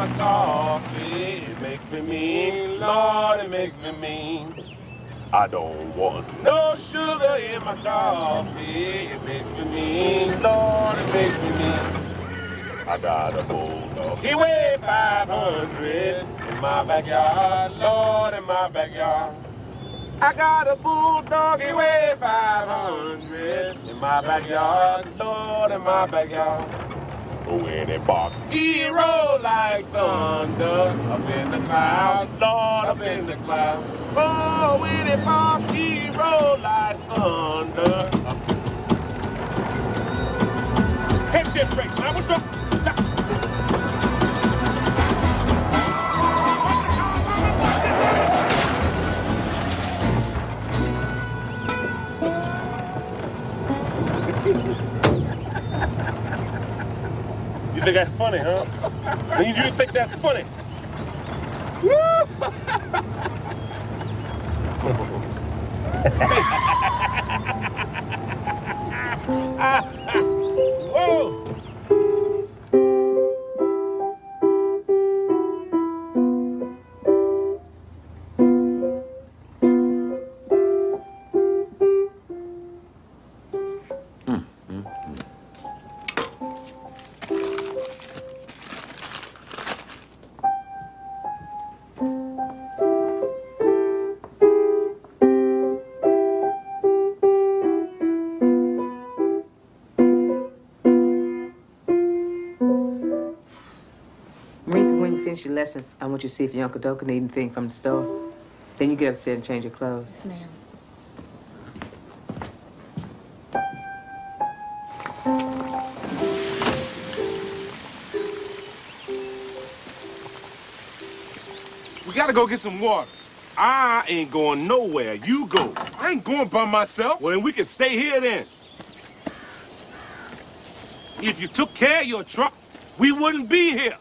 my coffee. It makes me mean, Lord, it makes me mean. I don't want no sugar in my coffee. It makes me mean, Lord, it makes me mean. I got a bulldog. He weighed 500 in my backyard, Lord, in my backyard. I got a bulldog, he weighed 500 in my backyard, Lord, in my backyard. But when he barked, he rolled like thunder up in the clouds, Lord, up in the clouds. Oh, when he barked, he rolled like thunder. Hit that break, man. What's up? You think that's funny, huh? You think that's funny? Whoa! Finish your lesson. I want you to see if your Uncle Doe can need anything from the store. Then you get upstairs and change your clothes. Yes, ma'am. We gotta go get some water. I ain't going nowhere. You go. I ain't going by myself. Well, then we can stay here then. If you took care of your truck, we wouldn't be here.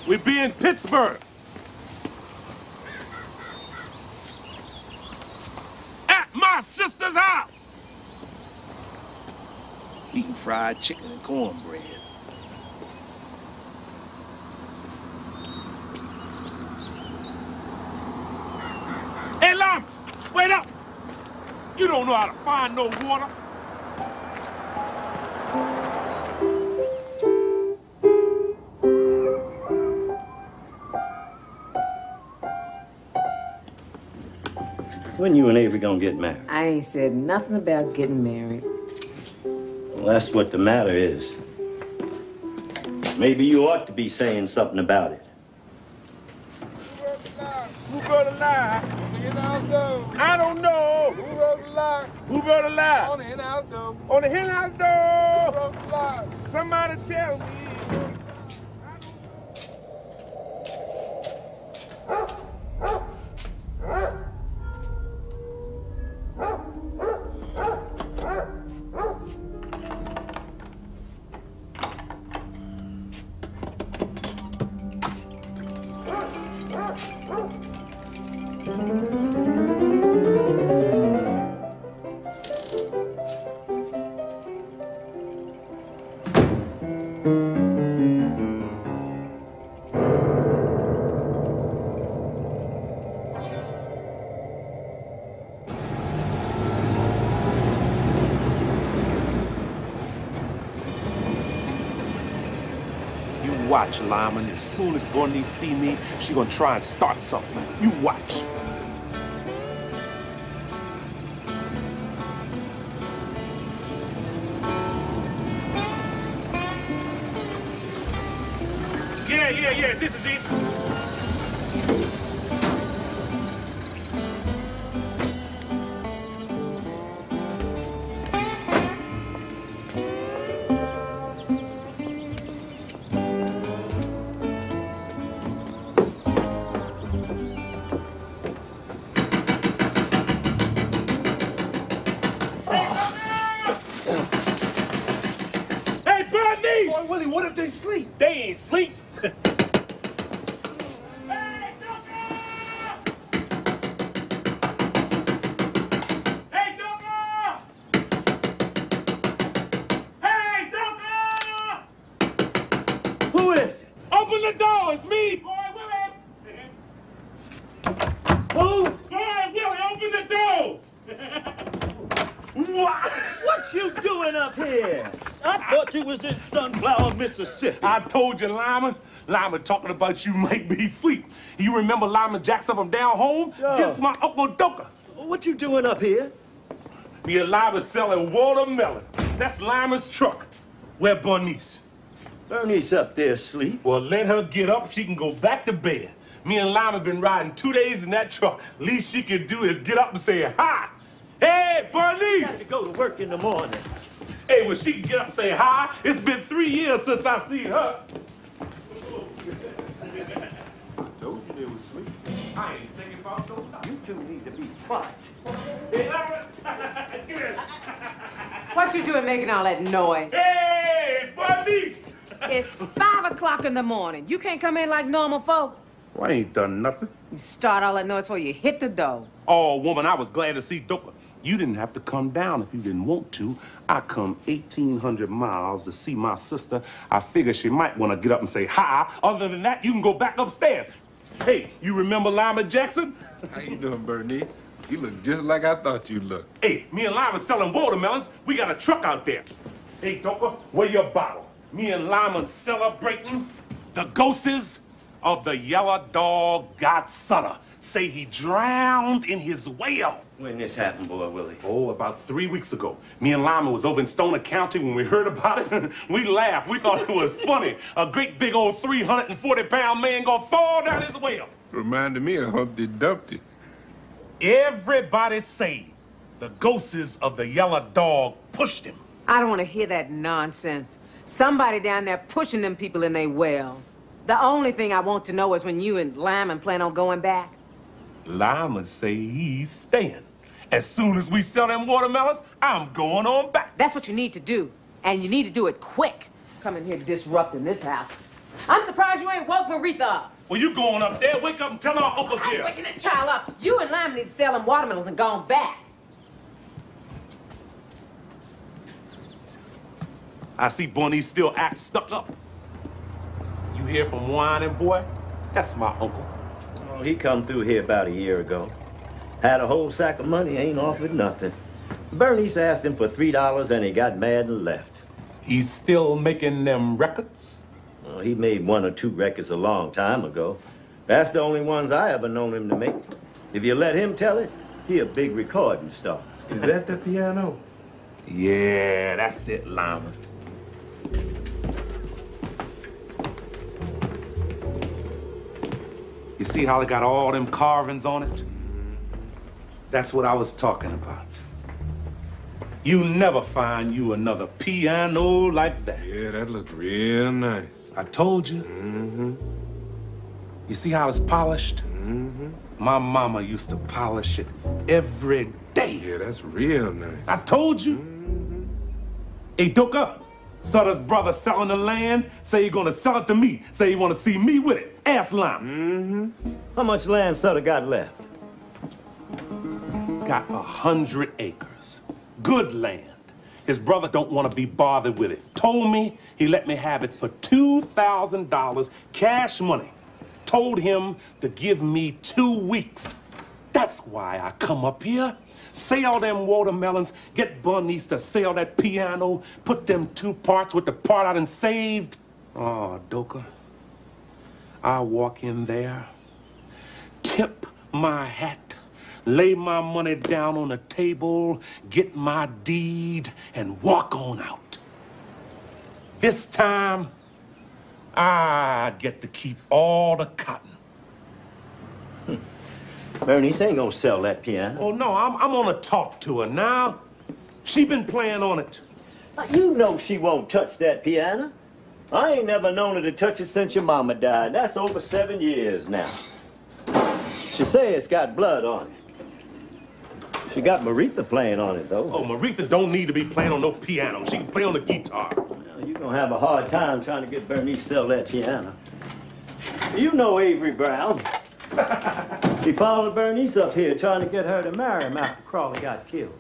We'd be in Pittsburgh. At my sister's house. Eating fried chicken and cornbread. Hey, Lama, wait up. You don't know how to find no water. When you and Avery gonna get married? I ain't said nothing about getting married. Well, that's what the matter is. Maybe you ought to be saying something about it. Who wrote a lie? I don't know. Who wrote the lie? Who wrote a lie? On the hen house door. On the hen house door. Who wrote the lie? Somebody tell me. Watch, Lyman. As soon as Gordy see me, she gonna try and start something. You watch. Yeah, this is it. Boy, Willie, what if they sleep? They ain't sleep. Hey, Dunker! open the door. It's me, boy Willie. Who? Boy Willie, open the door. What you doing up here? I thought you was in Sunflower, Mississippi. I told you, Lyman. Lyman talking about you might be asleep. You remember Lyman Jackson from down home? Sure. This is my Uncle Doka. What you doing up here? Me and Lyman selling watermelon. That's Lyman's truck. Where Bernice? Bernice up there asleep. Well, let her get up. She can go back to bed. Me and Lyman been riding 2 days in that truck. Least she can do is get up and say, hi. Hey, Bernice! Got to go to work in the morning. Hey, well, she can get up and say hi. It's been 3 years since I seen her. I told you they was asleep. I ain't thinking about no nothing. You two need to be quiet. Hey, Lyman! Come here. What you doing making all that noise? Hey, Bernice! It's 5 o'clock in the morning. You can't come in like normal folk. Well, I ain't done nothing. You start all that noise before you hit the door. Oh, woman, I was glad to see Doka. You didn't have to come down if you didn't want to. I come 1,800 miles to see my sister. I figure she might want to get up and say hi. Other than that, you can go back upstairs. Hey, you remember Lyman Jackson? How you doing, Bernice? You look just like I thought you looked. Hey, me and Lyman selling watermelons. We got a truck out there. Hey, Doka, where your bottle? Me and Lyman celebrating the ghosts of the yellow dog God Sutter. Say he drowned in his well. When this happened, boy Willie? Oh, about 3 weeks ago. Me and Lyman was over in Stoner County when we heard about it. We laughed. We thought it was funny. A great big old 340-pound man gonna fall down his well. Reminded me of Humpty Dumpty. Everybody say the ghosts of the yellow dog pushed him. I don't want to hear that nonsense. Somebody down there pushing them people in their wells. The only thing I want to know is when you and Lyman plan on going back. Lyman say he's staying. As soon as we sell them watermelons, I'm going on back. That's what you need to do. And you need to do it quick. Coming here disrupting this house. I'm surprised you ain't woke Maritha up. Well, you going up there, wake up and tell our uncle's I ain't here. waking that child up. You and Lyman need to sell them watermelons and gone back. I see Bonnie still act stuck up. You hear from whining boy? That's my uncle. Oh, he come through here about a year ago. Had a whole sack of money, ain't offered nothing. Bernice asked him for $3 and he got mad and left. He's still making them records? Well, he made 1 or 2 records a long time ago. That's the only ones I ever known him to make. If you let him tell it, he a big recording star. Is that the piano? Yeah, that's it, Lyman. You see how they got all them carvings on it? That's what I was talking about. You never find you another piano like that. Yeah, that looks real nice. I told you. Mm-hmm. You see how it's polished? Mm-hmm. My mama used to polish it every day. Yeah, that's real nice. I told you. Mm-hmm. Hey, Doka, Sutter's brother selling the land. Say he gonna sell it to me. Say he wanna see me with it. Ask Lyman. Mm-hmm. How much land Sutter got left? Got 100 acres. Good land. His brother don't want to be bothered with it. Told me he let me have it for $2,000 cash money. Told him to give me 2 weeks. That's why I come up here. Sell them watermelons, get Bernice to sell that piano, put them 2 parts with the part I done saved. Oh, Doka, I walk in there, tip my hat, lay my money down on the table, get my deed, and walk on out. This time, I get to keep all the cotton. Bernice ain't gonna sell that piano. Oh, no, I'm gonna talk to her now. She been playing on it. You know she won't touch that piano. I ain't never known her to touch it since your mama died. That's over 7 years now. She say it's got blood on it. She got Maritha playing on it, though. Oh, Maritha don't need to be playing on no piano. She can play on the guitar. Well, you're gonna have a hard time trying to get Bernice to sell that piano. You know Avery Brown. He followed Bernice up here trying to get her to marry him after Crawley got killed.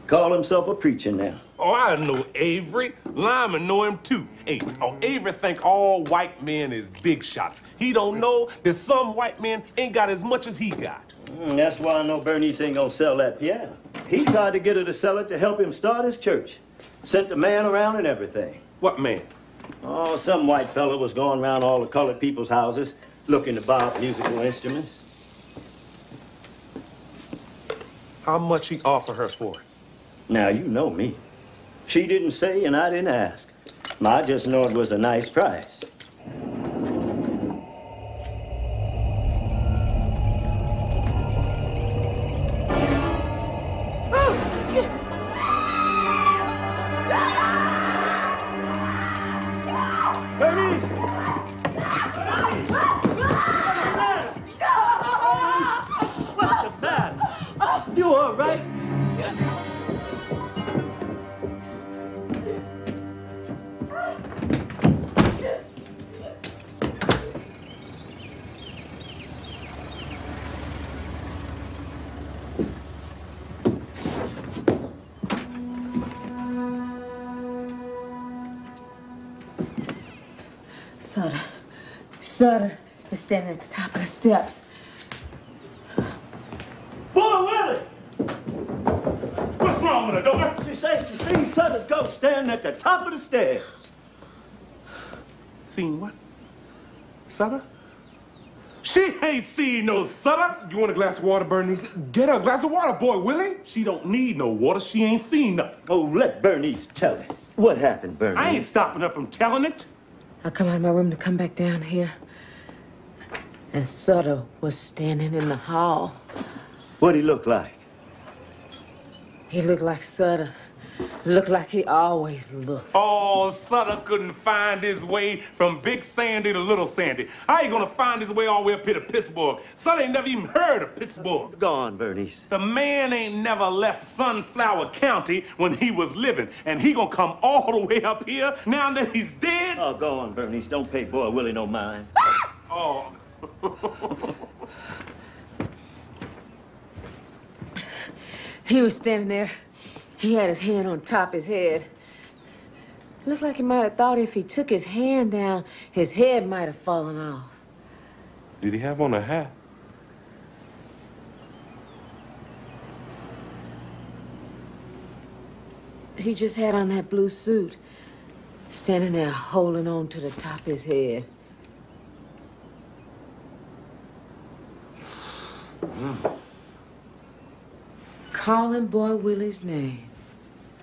Call himself a preacher now. Oh, I know Avery. Lyman know him too. Hey, Avery think all white men is big shots. He don't know that some white men ain't got as much as he got. That's why I know Bernice ain't gonna sell that piano. He tried to get her to sell it to help him start his church. Sent the man around and everything. What man? Oh, some white fella was going around all the colored people's houses looking to buy musical instruments. How much he offer her for it? Now, you know me. She didn't say and I didn't ask. I just know it was a nice price. What's the matter? You all right? Sutter is standing at the top of the steps. Boy, Willie! What's wrong with her, Dover? She says she seen Sutter's ghost standing at the top of the stairs. Seen what? Sutter? She ain't seen no Sutter. You want a glass of water, Bernice? Get her a glass of water, boy, Willie. She don't need no water. She ain't seen nothing. Oh, let Bernice tell it. What happened, Bernice? I ain't stopping her from telling it. I come out of my room to come back down here. And Sutter was standing in the hall. What'd he look like? He looked like Sutter. Looked like he always looked. Oh, Sutter couldn't find his way from Big Sandy to Little Sandy. How you gonna find his way all the way up here to Pittsburgh? Sutter ain't never even heard of Pittsburgh. Go on, Bernice. The man ain't never left Sunflower County when he was living, and he gonna come all the way up here now that he's dead? Oh, go on, Bernice. Don't pay boy Willie no mind. Oh. He was standing there. He had his hand on top of his head. Looked like he might have thought if he took his hand down, his head might have fallen off. Did he have on a hat? He just had on that blue suit, standing there holding on to the top of his head. Calling boy Willie's name.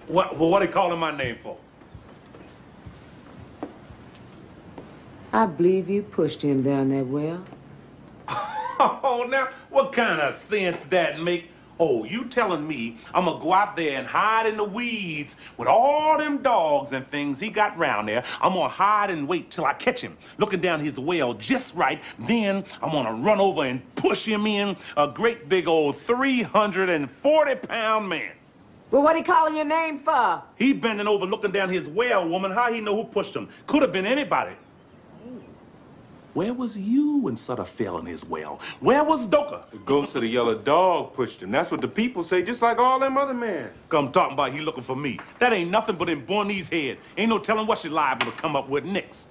What he calling my name for? I believe you pushed him down that well. Oh, now, what kind of sense that make? Oh, you telling me I'm gonna go out there and hide in the weeds with all them dogs and things he got round there. I'm gonna hide and wait till I catch him, looking down his well just right. Then I'm gonna run over and push him in, a great big old 340-pound man. Well, what he calling your name for? He bending over looking down his well, woman. How he know who pushed him? Could have been anybody. Where was you when Sutter fell in his well? Where was Doka? The ghost of the yellow dog pushed him. That's what the people say, just like all them other men. Come talking about he looking for me. That ain't nothing but in Bornese head. Ain't no telling what she liable to come up with next.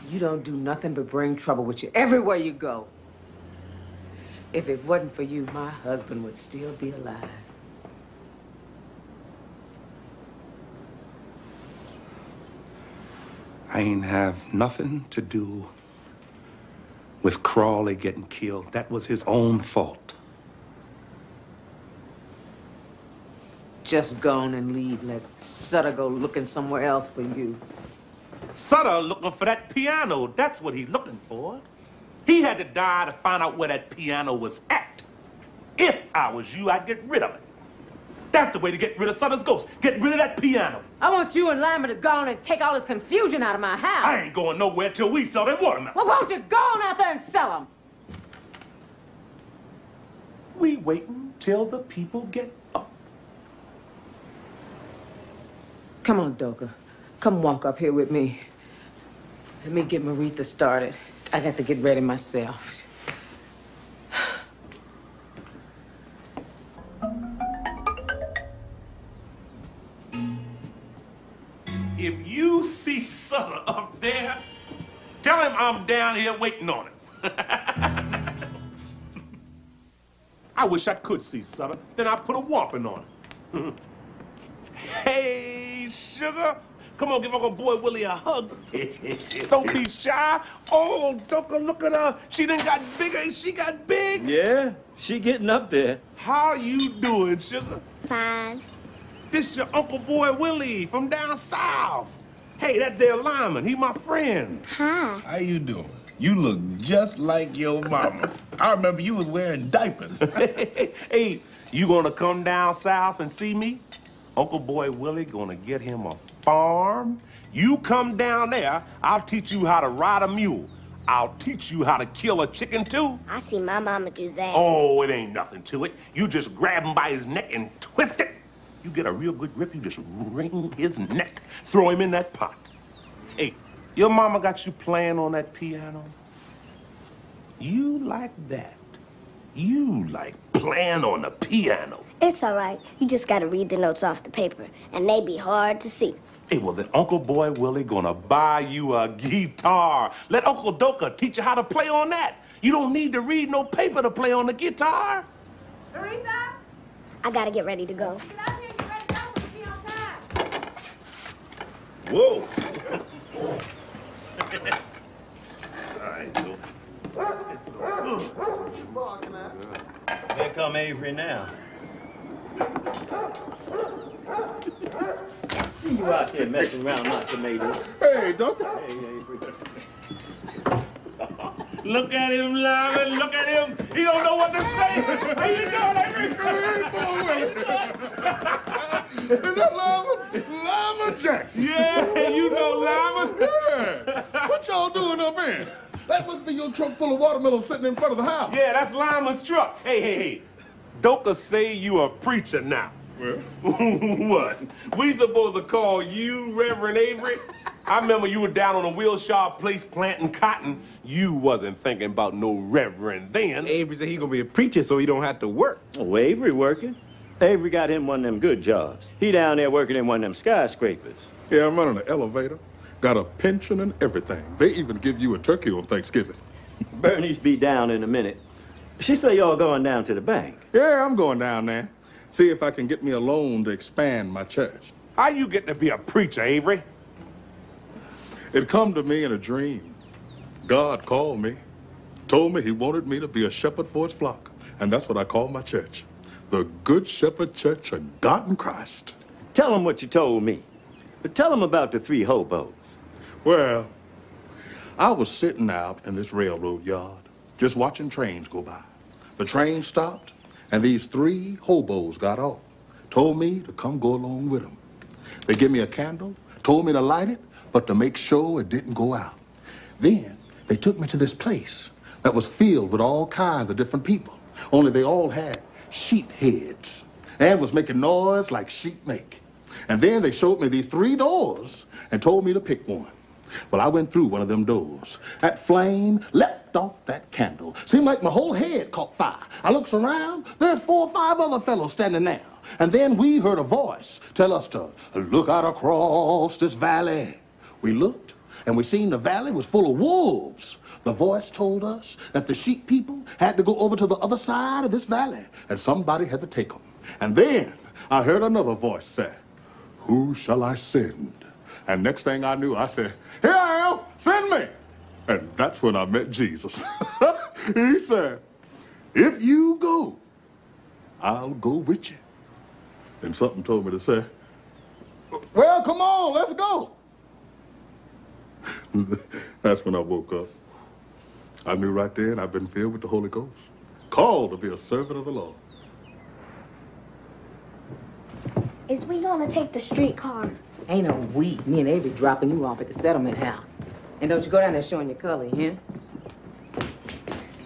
You don't do nothing but bring trouble with you everywhere you go. If it wasn't for you, my husband would still be alive. I ain't have nothing to do with Crawley getting killed. That was his own fault. Just go on and leave. Let Sutter go looking somewhere else for you. Sutter looking for that piano. That's what he's looking for. He had to die to find out where that piano was at. If I was you, I'd get rid of it. That's the way to get rid of Sutter's ghost. Get rid of that piano. I want you and Lyman to go on and take all this confusion out of my house. I ain't going nowhere till we sell them watermelons. Well, won't you go on out there and sell them? We waiting till the people get up. Come on, Doka. Come walk up here with me. Let me get Maritha started. I got to get ready myself. if you see Sutter up there, tell him I'm down here waiting on him. I wish I could see Sutter. Then I'd put a whopping on him. Hey, sugar. Come on, give Uncle Boy Willie a hug. Don't be shy. Oh, Doka, look at her. She done got bigger. She got big. Yeah, she getting up there. How you doing, sugar? Fine. This your Uncle Boy Willie from down south. Hey, that there Lyman, he my friend. Hi. How you doing? You look just like your mama. I remember you was wearing diapers. Hey, you gonna come down south and see me? Uncle Boy Willie gonna get him a farm. You come down there, I'll teach you how to ride a mule. I'll teach you how to kill a chicken, too. I see my mama do that. Oh, it ain't nothing to it. You just grab him by his neck and twist it. You get a real good grip, you just wring his neck. Throw him in that pot. Hey, your mama got you playing on that piano? You like that. You like playing on the piano. It's all right. You just gotta read the notes off the paper, and they be hard to see. Hey, well, then Uncle Boy Willie gonna buy you a guitar. Let Uncle Doka teach you how to play on that. You don't need to read no paper to play on the guitar. Teresa? I gotta get ready to go. Get out here and get ready to go so we be on time. Whoa. All right, Doka. Let's go. Here come Avery now. See you out there messing around my tomatoes. Hey, doctor. Hey, Avery. Look at him, Lyman. Look at him. He don't know what to say. How you doing, Avery? Is that Lyman? Lyman Jackson. Yeah, you know Lyman. Yeah. What y'all doing up here? That must be your truck full of watermelon sitting in front of the house. Yeah, that's Lyman's truck. Hey. Doka say you a preacher now. Well, What? We supposed to call you Reverend Avery? I remember you were down on a Wilshire place planting cotton. You wasn't thinking about no reverend then. Avery said he gonna be a preacher so he don't have to work. Oh, Avery working? Avery got him one of them good jobs. He down there working in one of them skyscrapers. yeah, I'm running an elevator. Got a pension and everything. They even give you a turkey on Thanksgiving. Bernie's be down in a minute. She say y'all going down to the bank. Yeah, I'm going down there. See if I can get me a loan to expand my church. How you get to be a preacher, Avery? It come to me in a dream. God called me, told me he wanted me to be a shepherd for his flock. And that's what I call my church. The Good Shepherd Church of God in Christ. Tell him what you told me. But tell him about the 3 hobos. Well, I was sitting out in this railroad yard, just watching trains go by. The train stopped, and these 3 hobos got off, told me to come go along with them. They gave me a candle, told me to light it, but to make sure it didn't go out. Then they took me to this place that was filled with all kinds of different people, only they all had sheep heads and was making noise like sheep make. And then they showed me these 3 doors and told me to pick one. Well, I went through one of them doors. That flame leapt off that candle. Seemed like my whole head caught fire. I looks around, there's 4 or 5 other fellows standing there. And then we heard a voice tell us to look out across this valley. We looked, and we seen the valley was full of wolves. The voice told us that the sheep people had to go over to the other side of this valley, and somebody had to take them. And then I heard another voice say, "Who shall I send?" And next thing I knew, I said, "Here I am, send me." And that's when I met Jesus. He said, "If you go, I'll go with you." And something told me to say, "Well, come on, let's go." That's when I woke up. I knew right then I've been filled with the Holy Ghost, called to be a servant of the Lord. Is we gonna take the streetcar? Ain't no we. Me and Avery dropping you off at the settlement house. And don't you go down there showing your color, huh?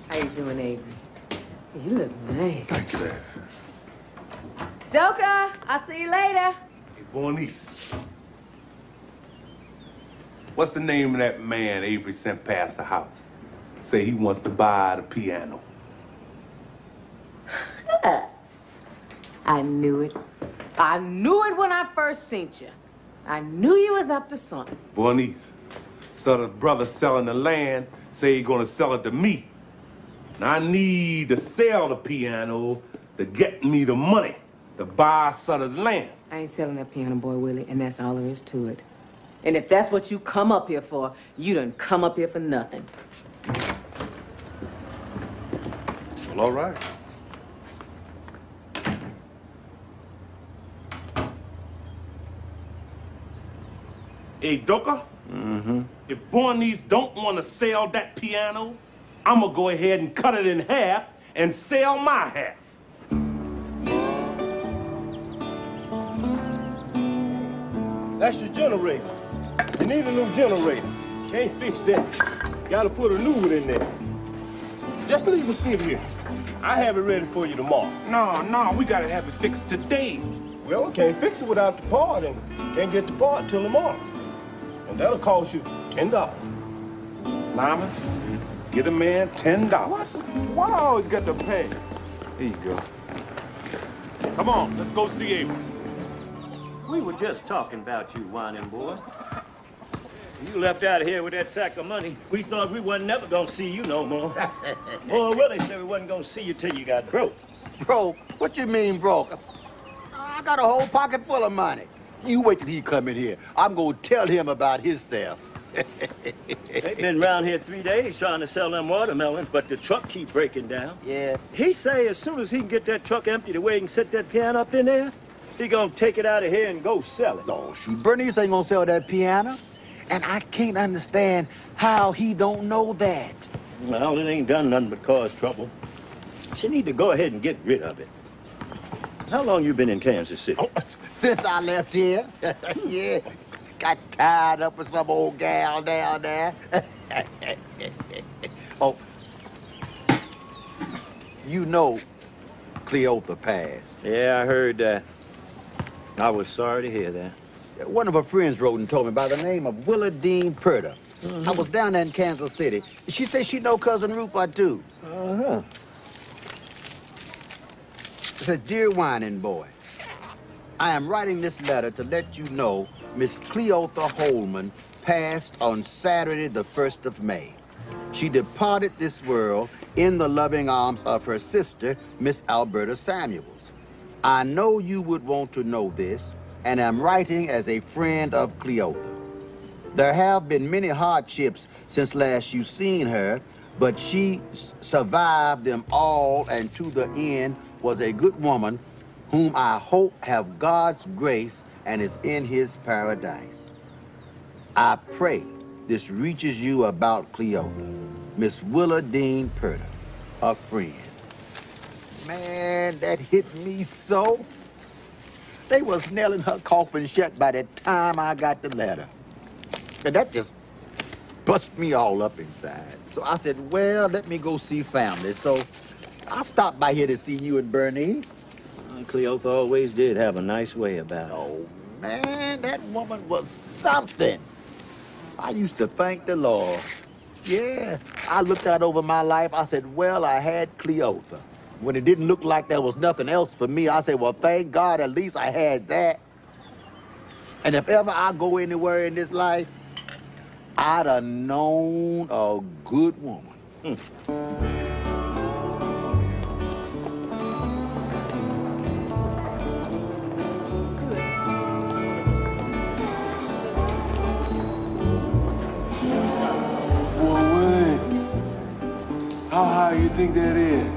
How you doing, Avery? You look nice. Thank you, Dad. Doka, I'll see you later. Hey, Bernice. What's the name of that man Avery sent past the house? Say he wants to buy the piano. I knew it. I knew it when I first seen you. I knew you was up to something. Bernice, so the brother selling the land say he gonna sell it to me. And I need to sell the piano to get me the money to buy Sutter's land. I ain't selling that piano, boy, Willie, and that's all there is to it. And if that's what you come up here for, you done come up here for nothing. Well, all right. Hey, Doka? Mm-hmm. If Bernice don't want to sell that piano, I'm gonna go ahead and cut it in half and sell my half. That's your generator. You need a new generator. Can't fix that. Gotta put a new one in there. Just leave it sit here. I have it ready for you tomorrow. No, we gotta have it fixed today. Well, we can't fix it without the part, and can't get the part till tomorrow. And that'll cost you $10. Lyman, get a man $10. What? Why I always got to pay? Here you go. Come on, let's go see Abel. We were just talking about you, whining boy. You left out of here with that sack of money. We thought we wasn't never gonna see you no more. Boy, Willie said we wasn't gonna see you till you got broke. Broke? What you mean broke? I got a whole pocket full of money. You wait till he come in here. I'm gonna tell him about himself. They've been around here 3 days trying to sell them watermelons, but the truck keep breaking down. Yeah. He say as soon as he can get that truck empty the way he can set that piano up in there, he gonna take it out of here and go sell it. No, shoot, Bernice ain't gonna sell that piano. And I can't understand how he don't know that. Well, it ain't done nothing but cause trouble. She need to go ahead and get rid of it. How long you been in Kansas City? Oh, since I left here. Yeah. Got tied up with some old gal down there. Oh. You know Cleotha passed. Yeah, I heard that. I was sorry to hear that. One of her friends wrote and told me by the name of Willa Dean Purder. I was down there in Kansas City. She said she know Cousin Rupert, too. Uh-huh. It says, Dear Whining Boy, I am writing this letter to let you know Miss Cleotha Holman passed on Saturday, the 1st of May. She departed this world in the loving arms of her sister, Miss Alberta Samuels. I know you would want to know this, and am writing as a friend of Cleotha. There have been many hardships since last you've seen her, but she survived them all, and to the end was a good woman whom I hope have God's grace and is in his paradise. I pray this reaches you about Cleotha, Miss Willa Dean Purder, a friend. Man, that hit me so. They was nailing her coffin shut by the time I got the letter. And that just bust me all up inside. So I said, well, let me go see family. So I stopped by here to see you and Bernice. Cleotha always did have a nice way about it. Oh, man, that woman was something. I used to thank the Lord. Yeah, I looked out over my life. I said, well, I had Cleotha. When it didn't look like there was nothing else for me, I said, well, thank God, at least I had that. And if ever I go anywhere in this life, I'd have known a good woman. Boy, Willie, how high you think that is?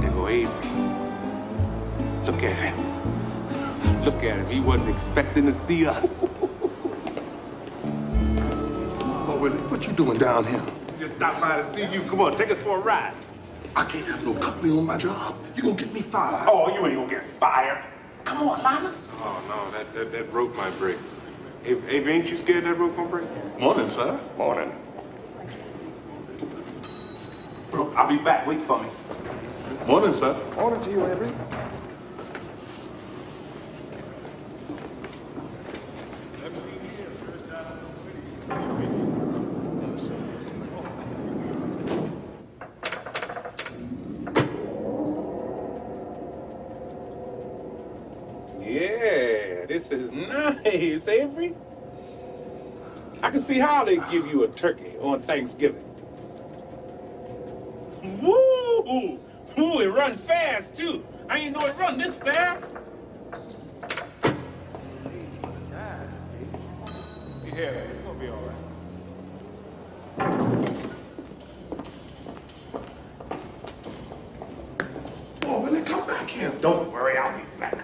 There go Avery. Look at him. Look at him. He wasn't expecting to see us. Oh, Willie, what you doing down here? Just stopped by to see you. Come on, take us for a ride. I can't have no company on my job. You gonna get me fired. Oh, you ain't gonna get fired. Come on, Lyman. Oh, no, that rope might break. Avery, ain't you scared that rope gonna break? Morning, sir. Morning. Bro, I'll be back. Wait for me. Morning, sir. Morning to you, Avery. This is nice, Avery. I can see how they give you a turkey on Thanksgiving. Woo! Ooh, it run fast, too. I ain't know it run this fast. Yeah, it's gonna be all right. Oh, will it come back here? Don't worry, I'll be back.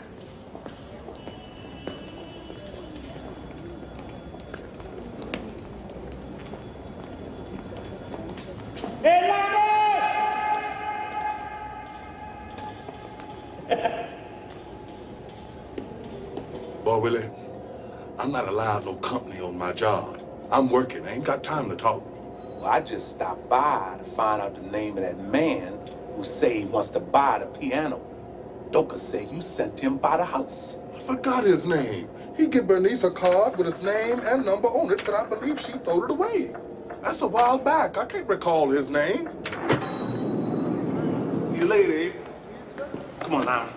Hey, Boy, Willie, I'm not allowed no company on my job. I'm working. I ain't got time to talk. Well, I just stopped by to find out the name of that man who say he wants to buy the piano. Doka say you sent him by the house. I forgot his name. He gave Bernice a card with his name and number on it, but I believe she threw it away. That's a while back. I can't recall his name. See you later, Abe. Come on now.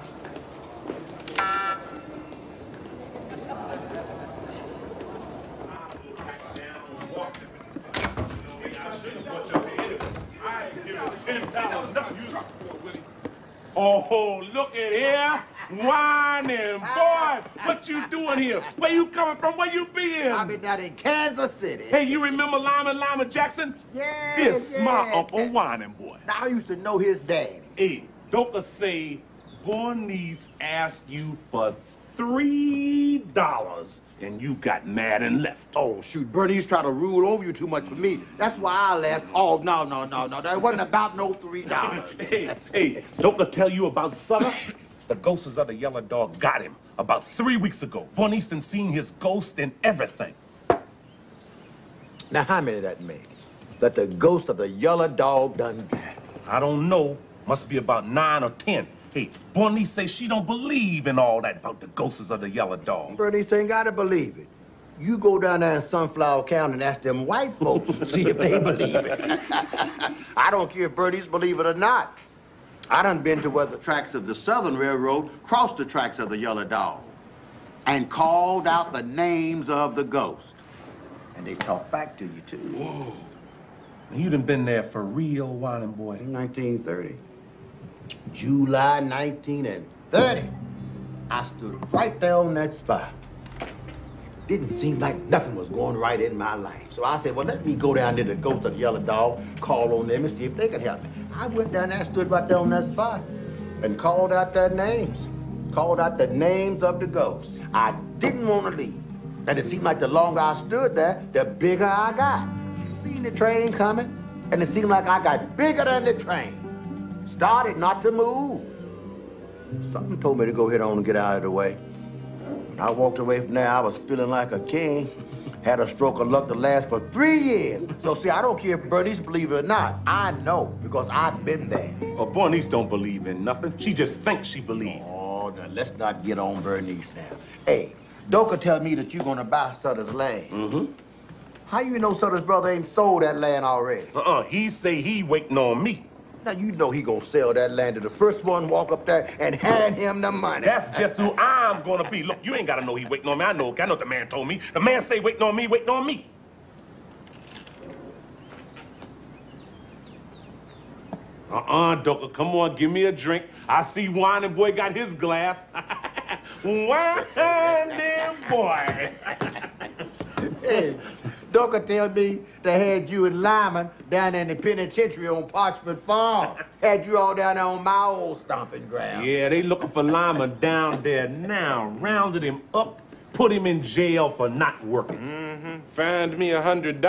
Oh, look at here. Whining boy. What you doing here? Where you coming from? Where you been? I've been down in Kansas City. Hey, you remember Lima Jackson? Yeah, This yeah. my Uncle Whining boy. Now, I used to know his daddy. Hey, Doka say Bernice asked you for $3 and you got mad and left. Oh, shoot, Bernie's trying to rule over you too much for me. That's why I left. Oh, no. That wasn't about no $3. Hey, Doka tell you about Sutter? The ghosts of the yellow dog got him about 3 weeks ago. Bernice done seen his ghost and everything. Now, how many that made? That the ghost of the yellow dog done got? I don't know. Must be about 9 or 10. Hey, Bernice say she don't believe in all that about the ghosts of the yellow dog. Bernice ain't gotta believe it. You go down there in Sunflower County and ask them white folks to see if they believe it. I don't care if Bernice believe it or not. I done been to where the tracks of the Southern Railroad crossed the tracks of the yellow dog and called out the names of the ghosts. And they talk back to you, too. Whoa. You done been there for real, Whining boy. In 1930. July 1930. I stood right there on that spot. Didn't seem like nothing was going right in my life. So I said, well, let me go down to the ghost of the yellow dog, call on them and see if they could help me. I went down there, stood right there on that spot and called out their names. Called out the names of the ghosts. I didn't want to leave. And it seemed like the longer I stood there, the bigger I got. Seen the train coming, and it seemed like I got bigger than the train. Started not to move. Something told me to go ahead on and get out of the way. When I walked away from there, I was feeling like a king. Had a stroke of luck that lasts for 3 years. So see, I don't care if Bernice believe it or not. I know, because I've been there. Well, Bernice don't believe in nothing. She just thinks she believes. Oh, now let's not get on Bernice now. Hey, Doka tell me that you're gonna buy Sutter's land. Mm-hmm. How you know Sutter's brother ain't sold that land already? He say he waiting on me. Now, you know he gonna sell that land to the first one walk up there and hand him the money. That's just who I'm gonna be. Look, you ain't gotta know he waiting on me. I know what the man told me. The man say waiting on me, waiting on me. Doka, come on, give me a drink. I see Whining boy got his glass. Whining boy. Hey, Doka tell me they had you and Lyman down in the penitentiary on Parchment Farm. Had you all down there on my old stomping ground. Yeah, they looking for Lyman down there now. Rounded him up, put him in jail for not working. Mm-hmm. Fined me $100.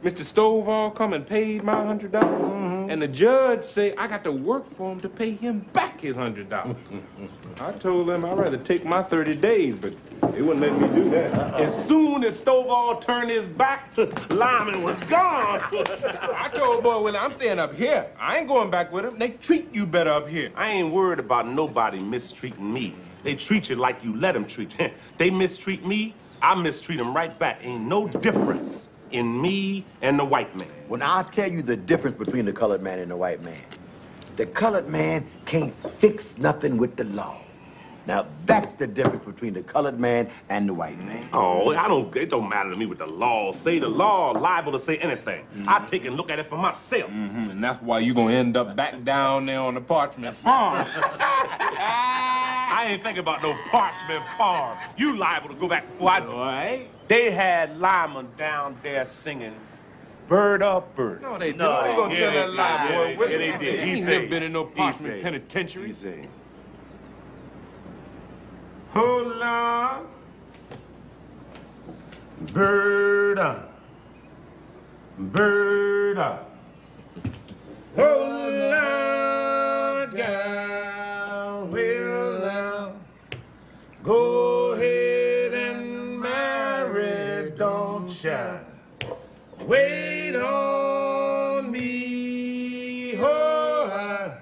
Mr. Stovall come and paid my $100. Mm-hmm. And the judge say I got to work for him to pay him back his $100. I told them I'd rather take my 30 days, but they wouldn't let me do that. As soon as Stovall turned his back, Lyman was gone. I told boy, well, I'm staying up here. I ain't going back with him. They treat you better up here. I ain't worried about nobody mistreating me. They treat you like you let them treat you. They mistreat me, I mistreat them right back. Ain't no difference in me and the white man. Well, now, I'll tell you the difference between the colored man and the white man. The colored man can't fix nothing with the law. Now, that's the difference between the colored man and the white man. Oh, it don't matter to me what the law say. The law liable to say anything. I take and look at it for myself. And that's why you gonna end up back down there on the parchment farm. I ain't thinking about no parchment farm. You liable to go back before I do. All right. They had Lyman down there singing Bird Up Bird. No, they didn't. No, you gonna tell that lie, boy. Yeah, they did. He ain't never been in no parchment penitentiary. He said, oh, Lord, bird up, bird up. Oh, Lord, God, well, now, go ahead and marry, don't you? Wait on me, oh,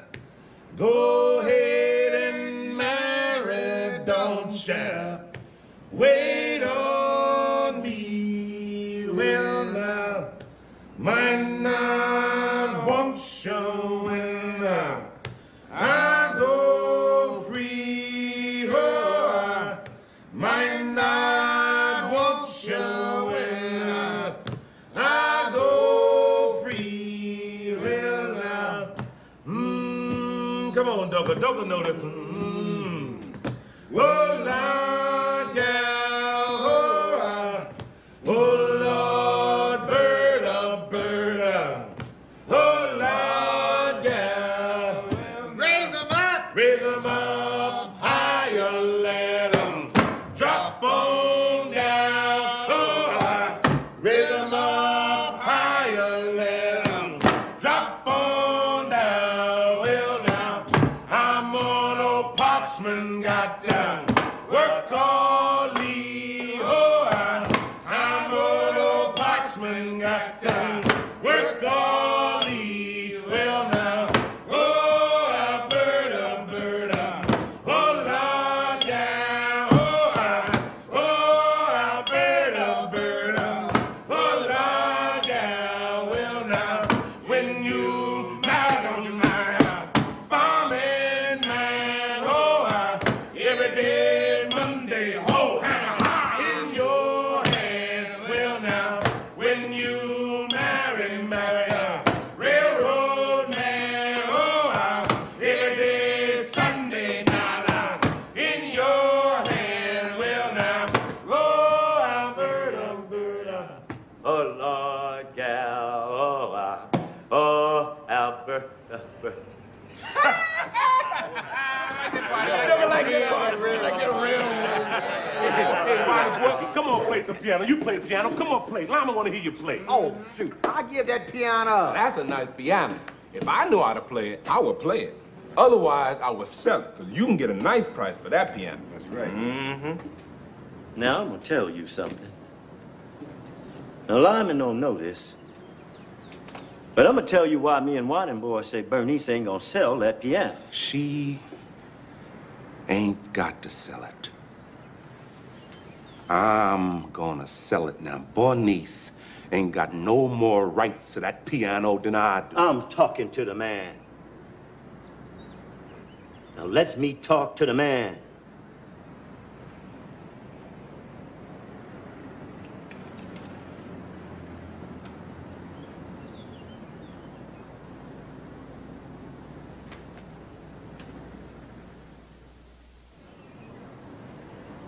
go ahead and marry, don't you? Wait on me, well, now, might not want you when I go free, oh, might not want you when I go free, well, now, come on, Double know this. Oh, Lord, gal, oh, Lord, bird up, bird up. Oh, Lord, gal, raise them up, higher, let them drop on down. Oh, raise them up, higher, let them drop on down. Well, now, I'm on old Parchman, got to work all Lee. Oh, I'm on old Parchman, got to work all Lee. Well, now, oh, bird up, bird up. Oh, Lord, yeah. Oh, bird up, bird up. Oh, Lord, yeah. Well, now, when you marry, don't you marry farming man. Oh, every day is Monday. Oh, in your hand. Well, now, when you marry railroad man. Oh, every day is Sunday. Now, in your hand. Well, now, oh, bird up, bird up. Oh, Lord, gal, oh, Albert. Hey, Marty boy, come on, play some piano. You play piano. Come on, play. Lama want to hear you play. Oh, shoot. I give that piano. That's a nice piano. If I knew how to play it, I would play it. Otherwise, I would sell it, because you can get a nice price for that piano. That's right. Now, I'm going to tell you something. Now, Lyman don't know this, but I'm going to tell you why me and Whiting Boy say Bernice ain't going to sell that piano. She ain't got to sell it. I'm gonna sell it now. Bernice ain't got no more rights to that piano than I do. I'm talking to the man. Now, let me talk to the man.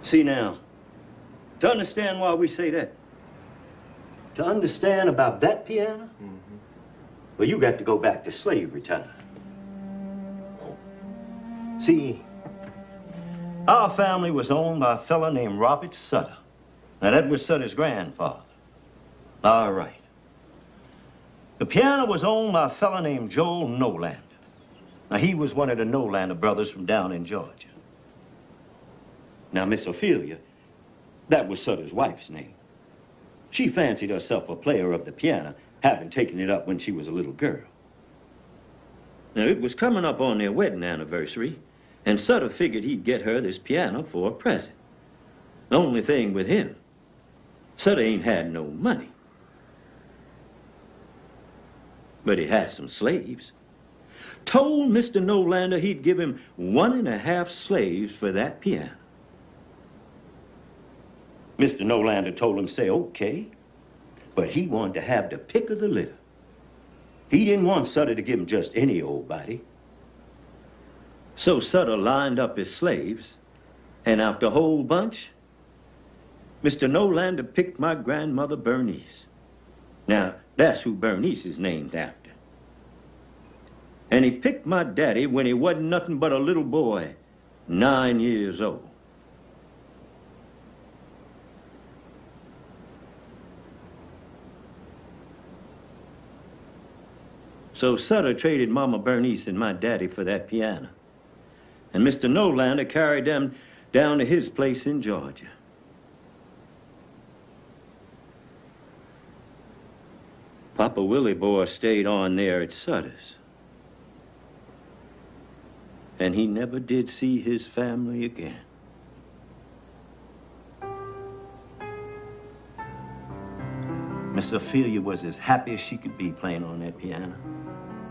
See now, to understand why we say that, to understand about that piano, well, you got to go back to slavery time. See, our family was owned by a fella named Robert Sutter. Now, that was Sutter's grandfather. All right. The piano was owned by a fella named Joel Nolander. Now, he was one of the Nolander brothers from down in Georgia. Now, Miss Ophelia, that was Sutter's wife's name. She fancied herself a player of the piano, having taken it up when she was a little girl. Now, it was coming up on their wedding anniversary, and Sutter figured he'd get her this piano for a present. The only thing with him, Sutter ain't had no money. But he had some slaves. told Mr. Nolander he'd give him 1.5 slaves for that piano. Mr. Nolander told him, say, okay, but he wanted to have the pick of the litter. He didn't want Sutter to give him just any old body. So Sutter lined up his slaves, and out the whole bunch, Mr. Nolander picked my grandmother Bernice. Now, that's who Bernice is named after. And he picked my daddy when he wasn't nothing but a little boy, 9 years old. So Sutter traded Mama Bernice and my daddy for that piano. And Mr. Nolander carried them down to his place in Georgia. Papa Willie boy stayed on there at Sutter's. And he never did see his family again. Miss Ophelia was as happy as she could be playing on that piano.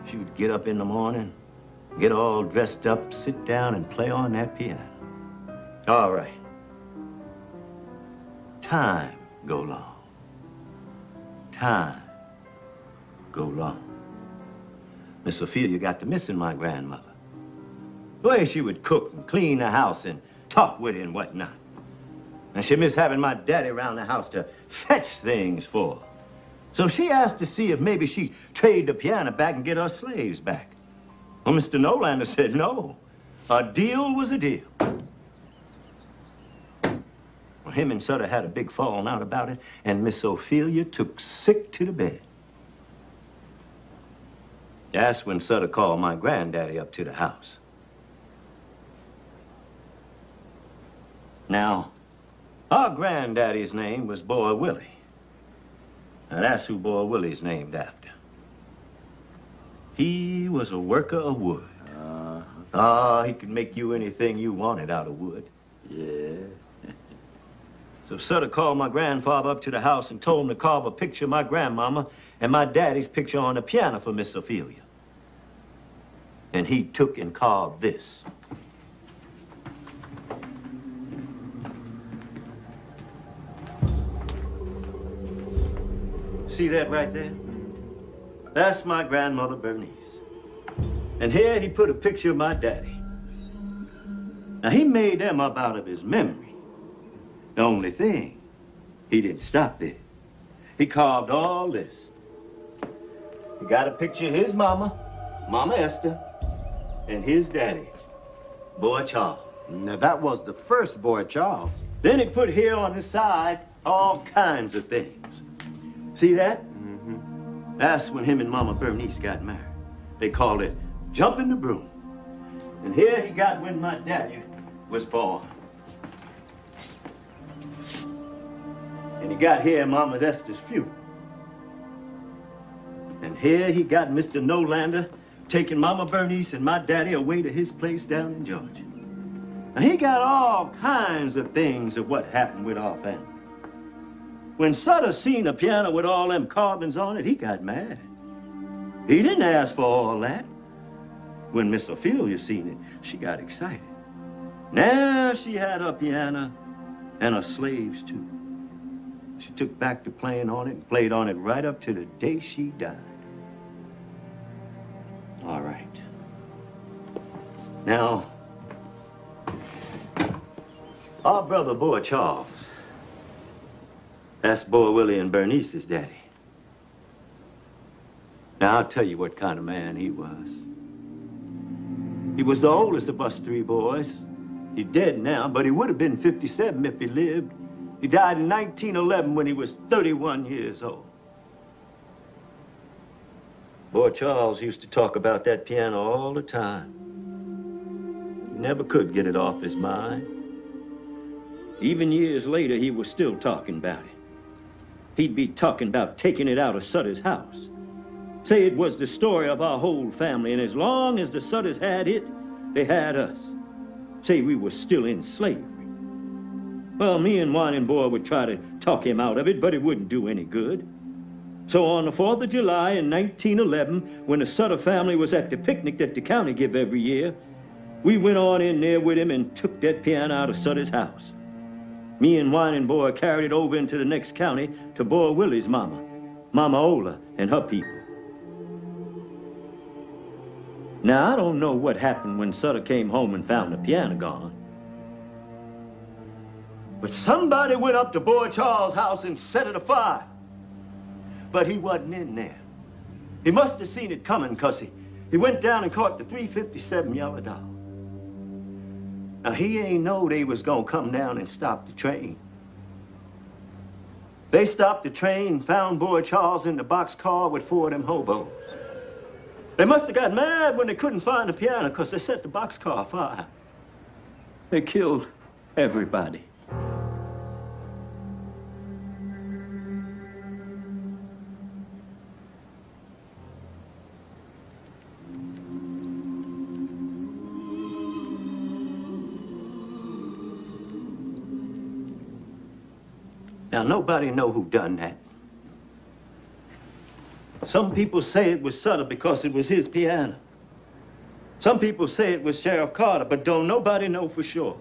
She would get up in the morning, get all dressed up, sit down and play on that piano. All right. Time go long. Time go long. Miss Ophelia got to missing my grandmother. The way she would cook and clean the house and talk with her and whatnot. And she missed having my daddy around the house to fetch things for her. So she asked to see if maybe she'd trade the piano back and get her slaves back. Well, Mr. Nolander said no. A deal was a deal. Well, him and Sutter had a big falling out about it, and Miss Ophelia took sick to the bed. That's when Sutter called my granddaddy up to the house. Now, our granddaddy's name was Boy Willie. Now, that's who Boy Willie's named after. He was a worker of wood. He could make you anything you wanted out of wood. Yeah. So Sutter called my grandfather up to the house and told him to carve a picture of my grandmama and my daddy's picture on the piano for Miss Ophelia. And he took and carved this. See that right there? That's my grandmother Bernice. And here he put a picture of my daddy. Now, he made them up out of his memory. The only thing, he didn't stop there. He carved all this. He got a picture of his mama, Mama Esther, and his daddy, Boy Charles. Now, that was the first Boy Charles. Then he put here on the side all kinds of things. See that? Mm-hmm. That's when him and Mama Bernice got married. They called it jumping the broom. And here he got when my daddy was born. And he got here Mama Esther's funeral. And here he got Mr. Nolander taking Mama Bernice and my daddy away to his place down in Georgia. Now, he got all kinds of things of what happened with our family. When Sutter seen a piano with all them carvings on it, he got mad. He didn't ask for all that. When Miss Ophelia seen it, she got excited. Now she had a piano and her slaves, too. She took back to playing on it and played on it right up to the day she died. All right. Now, our brother Boy Charles, that's Boy Willie and Bernice's daddy. Now, I'll tell you what kind of man he was. He was the oldest of us three boys. He's dead now, but he would have been 57 if he lived. He died in 1911 when he was 31 years old. Boy Charles used to talk about that piano all the time. He never could get it off his mind. Even years later, he was still talking about it. He'd be talking about taking it out of Sutter's house. Say it was the story of our whole family, and as long as the Sutters had it, they had us. Say we were still in slavery. Well, me and Whining Boy would try to talk him out of it, but it wouldn't do any good. So on the 4th of July in 1911, when the Sutter family was at the picnic that the county give every year, we went on in there with him and took that piano out of Sutter's house. Me and Whining Boy carried it over into the next county to Boy Willie's mama, Mama Ola, and her people. Now, I don't know what happened when Sutter came home and found the piano gone. But somebody went up to Boy Charles' house and set it afire. But he wasn't in there. He must have seen it coming, 'cause he went down and caught the 357 Yellow Dog. Now, he ain't know they was gonna come down and stop the train. They stopped the train and found Boy Charles in the boxcar with 4 of them hobos. They must have got mad when they couldn't find the piano, 'cause they set the boxcar afire. They killed everybody. Now, nobody know who done that. Some people say it was Sutter because it was his piano. Some people say it was Sheriff Carter, but don't nobody know for sure.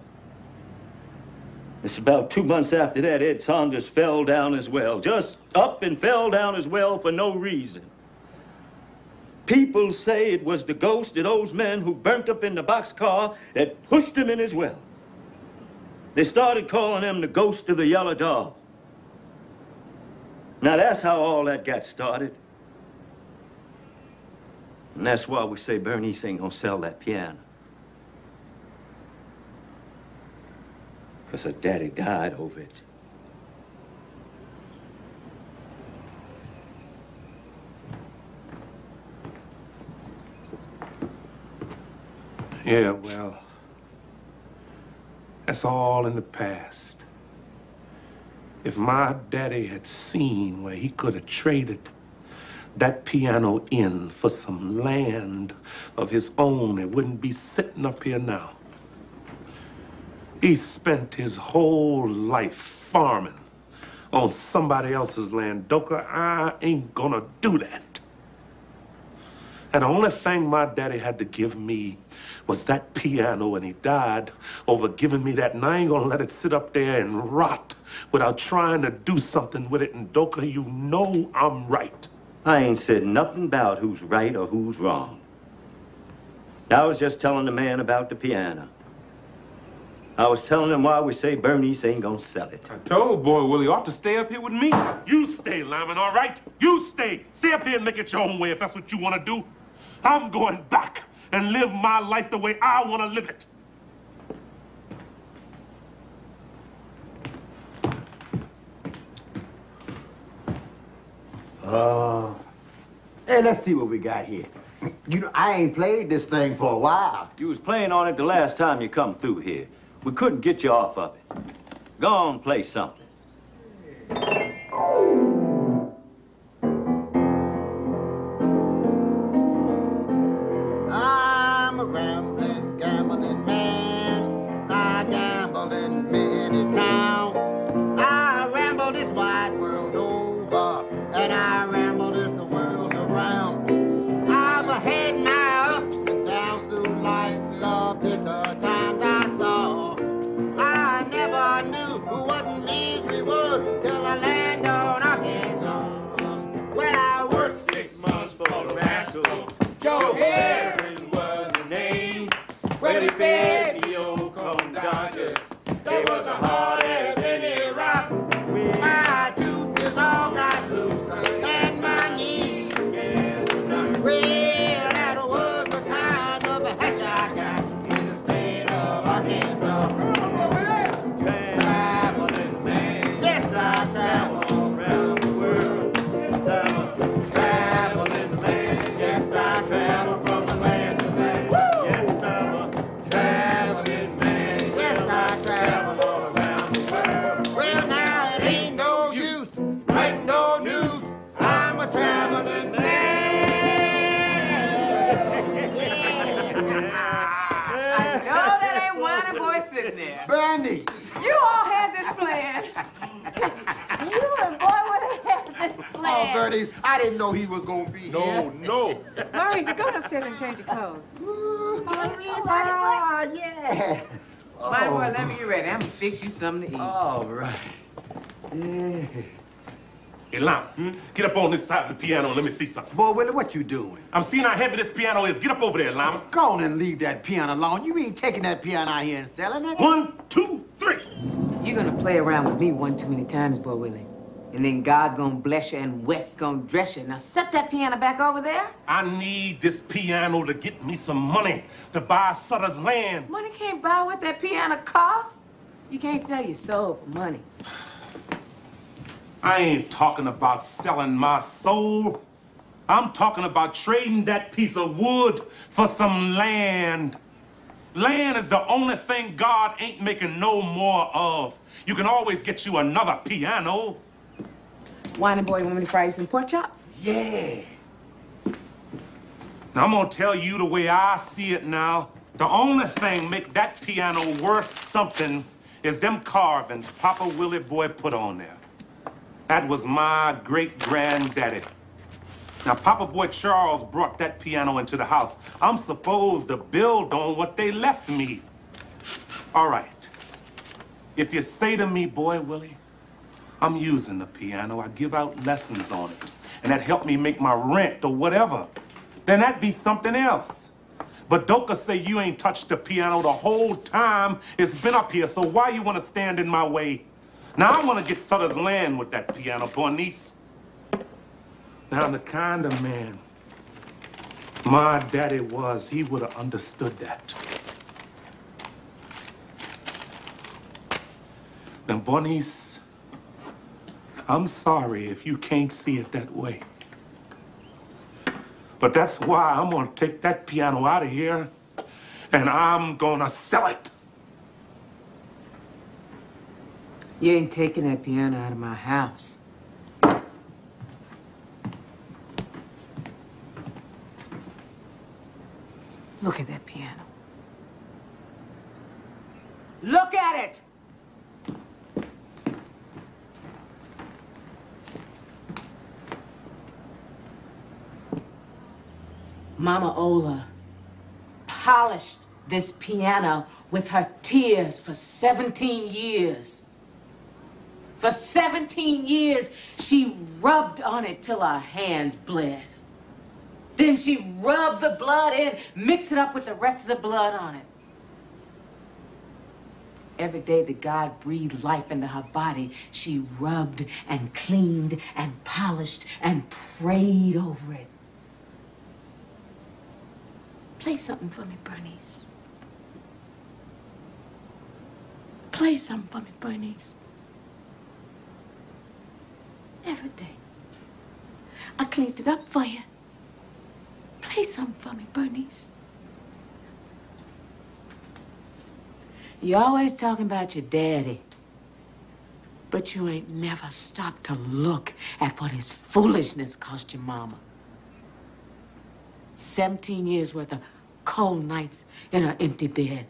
It's about 2 months after that, Ed Saunders fell down as well. Just up and fell down as well for no reason. People say it was the ghost of those men who burnt up in the boxcar that pushed him in his well. They started calling him the ghost of the Yellow Dog. Now, that's how all that got started. And that's why we say Bernice ain't gonna sell that piano. 'Cause her daddy died over it. Yeah, well, that's all in the past. If my daddy had seen where he could have traded that piano in for some land of his own, it wouldn't be sitting up here now. He spent his whole life farming on somebody else's land. Doka, I ain't gonna do that. And the only thing my daddy had to give me was that piano, and he died over giving me that, and I ain't gonna let it sit up there and rot without trying to do something with it. And Doka, you know I'm right. I ain't said nothing about who's right or who's wrong. I was just telling the man about the piano. I was telling him why we say Bernice ain't gonna sell it. I told Boy Willie ought to stay up here with me. You stay, Lyman, all right? You stay. Stay up here and make it your own way if that's what you want to do. I'm going back and live my life the way I want to live it. Hey, let's see what we got here. You know, I ain't played this thing for a while. You was playing on it the last time you come through here. We couldn't get you off of it. Go on, play something. I'm a rambling, gambling man. I gamble in many towns. I ramble this wide world over, and I ramble this world around. I'm ahead my ups and downs through life, the bitter times I saw. I never knew what it means we would till I land on Arkansas. When I worked 6 months for the rascal, Joe Herring was the name. When he fed me old corn dodgers, they was as hard as any rock. My tooth all got loose and my knees began to knock. Well, that was the kind of a hatch I got in the state of Arkansas. Traveling man, yes, I travel around the world. Yes, I'm a traveling man, yes, I travel from the land to land. Yes, I'm a traveling man, yes, I travel all around the world. Well, now it ain't no use writing no news. I'm a traveling man. I know that ain't Whining Boy sitting there. Bernie! You all had this plan. You and Boy would have had this plan. man. Bertie. I didn't know he was gonna be here. No. Maurice, go upstairs and change your clothes. Yeah. My boy, let me get ready. I'm gonna fix you something to eat. All right. Yeah. Hey, Lama, get up on this side of the piano and let me see something. Boy, Willie, what you doing? I'm seeing how heavy this piano is. Get up over there, Lama. Go on and leave that piano alone. You ain't taking that piano out here and selling it. 1, 2, 3. You're gonna play around with me one too many times, boy Willie. And then God gonna bless you and West gonna dress you. Now set that piano back over there. I need this piano to get me some money to buy Sutter's land. Money can't buy what that piano costs. You can't sell your soul for money. I ain't talking about selling my soul. I'm talking about trading that piece of wood for some land. Land is the only thing God ain't making no more of. You can always get you another piano. Whining boy, you want me to fry you some pork chops? Yeah. Now, I'm gonna tell you the way I see it now. The only thing make that piano worth something is them carvings Papa Willie Boy put on there. That was my great-granddaddy. Now, Papa Boy Charles brought that piano into the house. I'm supposed to build on what they left me. All right. If you say to me, Boy Willie, I'm using the piano, I give out lessons on it, and that helped me make my rent or whatever, then that'd be something else. But Doka say you ain't touched the piano the whole time it's been up here, so why you want to stand in my way? Now, I want to get Sutter's land with that piano, Bernice. Now, the kind of man my daddy was, he would have understood that. Now, Bernice, I'm sorry if you can't see it that way. But that's why I'm going to take that piano out of here, and I'm going to sell it. You ain't taking that piano out of my house. Look at that piano. Look at it! Mama Ola polished this piano with her tears for 17 years. For 17 years, she rubbed on it till her hands bled. Then she rubbed the blood in, mixed it up with the rest of the blood on it. Every day that God breathed life into her body, she rubbed and cleaned and polished and prayed over it. Play something for me, Bernice. Play something for me, Bernice. Every day. I cleaned it up for you. Play something for me, Bernice. You always talking about your daddy, but you ain't never stopped to look at what his foolishness cost your mama. 17 years worth of cold nights in an empty bed.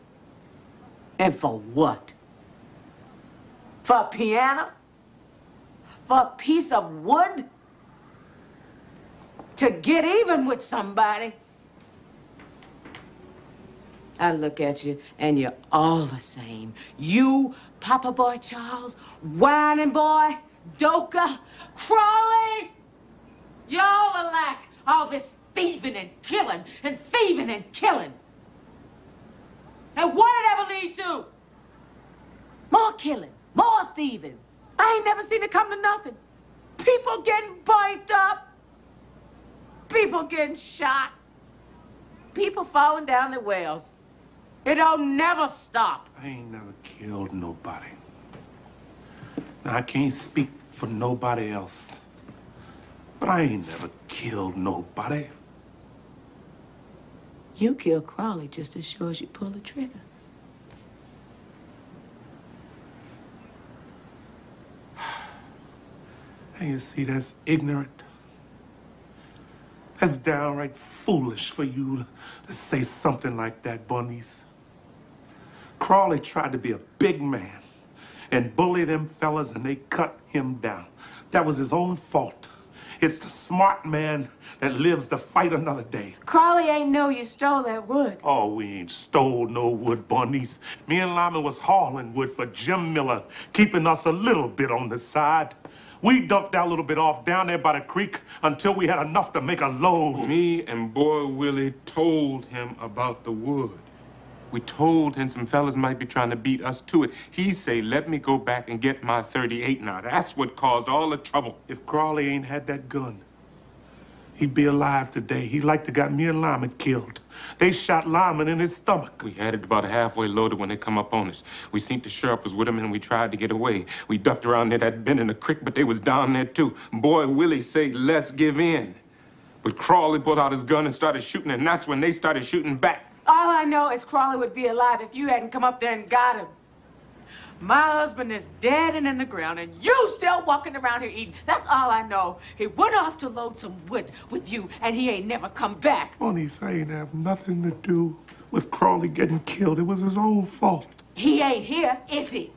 And for what? For a piano? For a piece of wood? To get even with somebody? I look at you and you're all the same. You, Papa Boy Charles, Whining Boy, Doka, Crawley, y'all alike. All this thieving and killing and thieving and killing. And what did it ever lead to? More killing, more thieving. I ain't never seen it come to nothing. People getting burnt up. People getting shot. People falling down the wells. It don't never stop. I ain't never killed nobody. Now, I can't speak for nobody else, but I ain't never killed nobody. You killed Crawley just as sure as you pull the trigger. And you see, that's ignorant. That's downright foolish for you to say something like that, Bernice. Crawley tried to be a big man and bully them fellas, and they cut him down. That was his own fault. It's the smart man that lives to fight another day. Crawley ain't know you stole that wood. Oh, we ain't stole no wood, Bernice. Me and Lyman was hauling wood for Jim Miller, keeping us a little bit on the side. We dumped that little bit off down there by the creek until we had enough to make a load. Me and Boy Willie told him about the wood. We told him some fellas might be trying to beat us to it. He say, let me go back and get my 38 now. That's what caused all the trouble. If Crawley ain't had that gun, he'd be alive today. He like to got me and Lyman killed. They shot Lyman in his stomach. We had it about halfway loaded when they come up on us. We seen the sheriff was with him and we tried to get away. We ducked around there that bend in the creek, but they was down there too. Boy Willie say, let's give in. But Crawley pulled out his gun and started shooting, and that's when they started shooting back. All I know is Crawley would be alive if you hadn't come up there and got him. My husband is dead and in the ground, and you still walking around here eating. That's all I know. He went off to load some wood with you, and he ain't never come back. Bernice, I ain't have nothing to do with Crawley getting killed. It was his own fault. He ain't here, is he?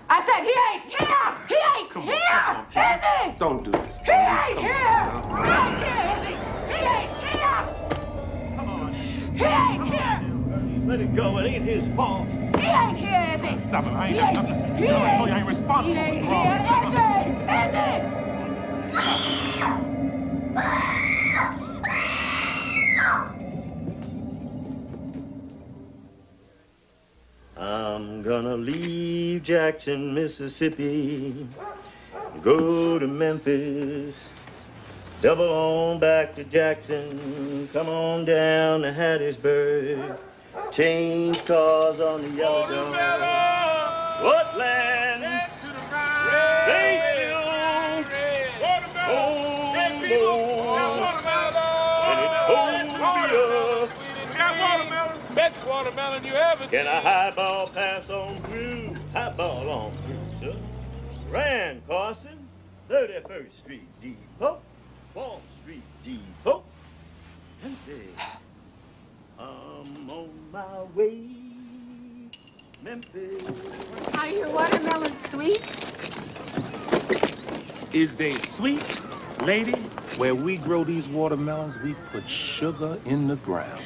I said he ain't here! He ain't here! Is he? Don't do this, He ain't here! He ain't here, is he? He ain't here! He ain't here! Let it go. It ain't his fault. He ain't here, is he? Stop it. I ain't got nothing. I told you I ain't responsible. He ain't here, is he? I'm gonna leave Jackson, Mississippi, go to Memphis, double on back to Jackson, come on down to Hattiesburg, change cars on the yellow dog. What land? Thank you. Best watermelon you ever seen. Can a highball pass on through? Highball on through, sir. Rand Carson, 31st Street Depot, 4th Street Depot. Memphis. I'm on my way. Memphis. Are your watermelons sweet? Is they sweet, lady? Where we grow these watermelons, we put sugar in the ground.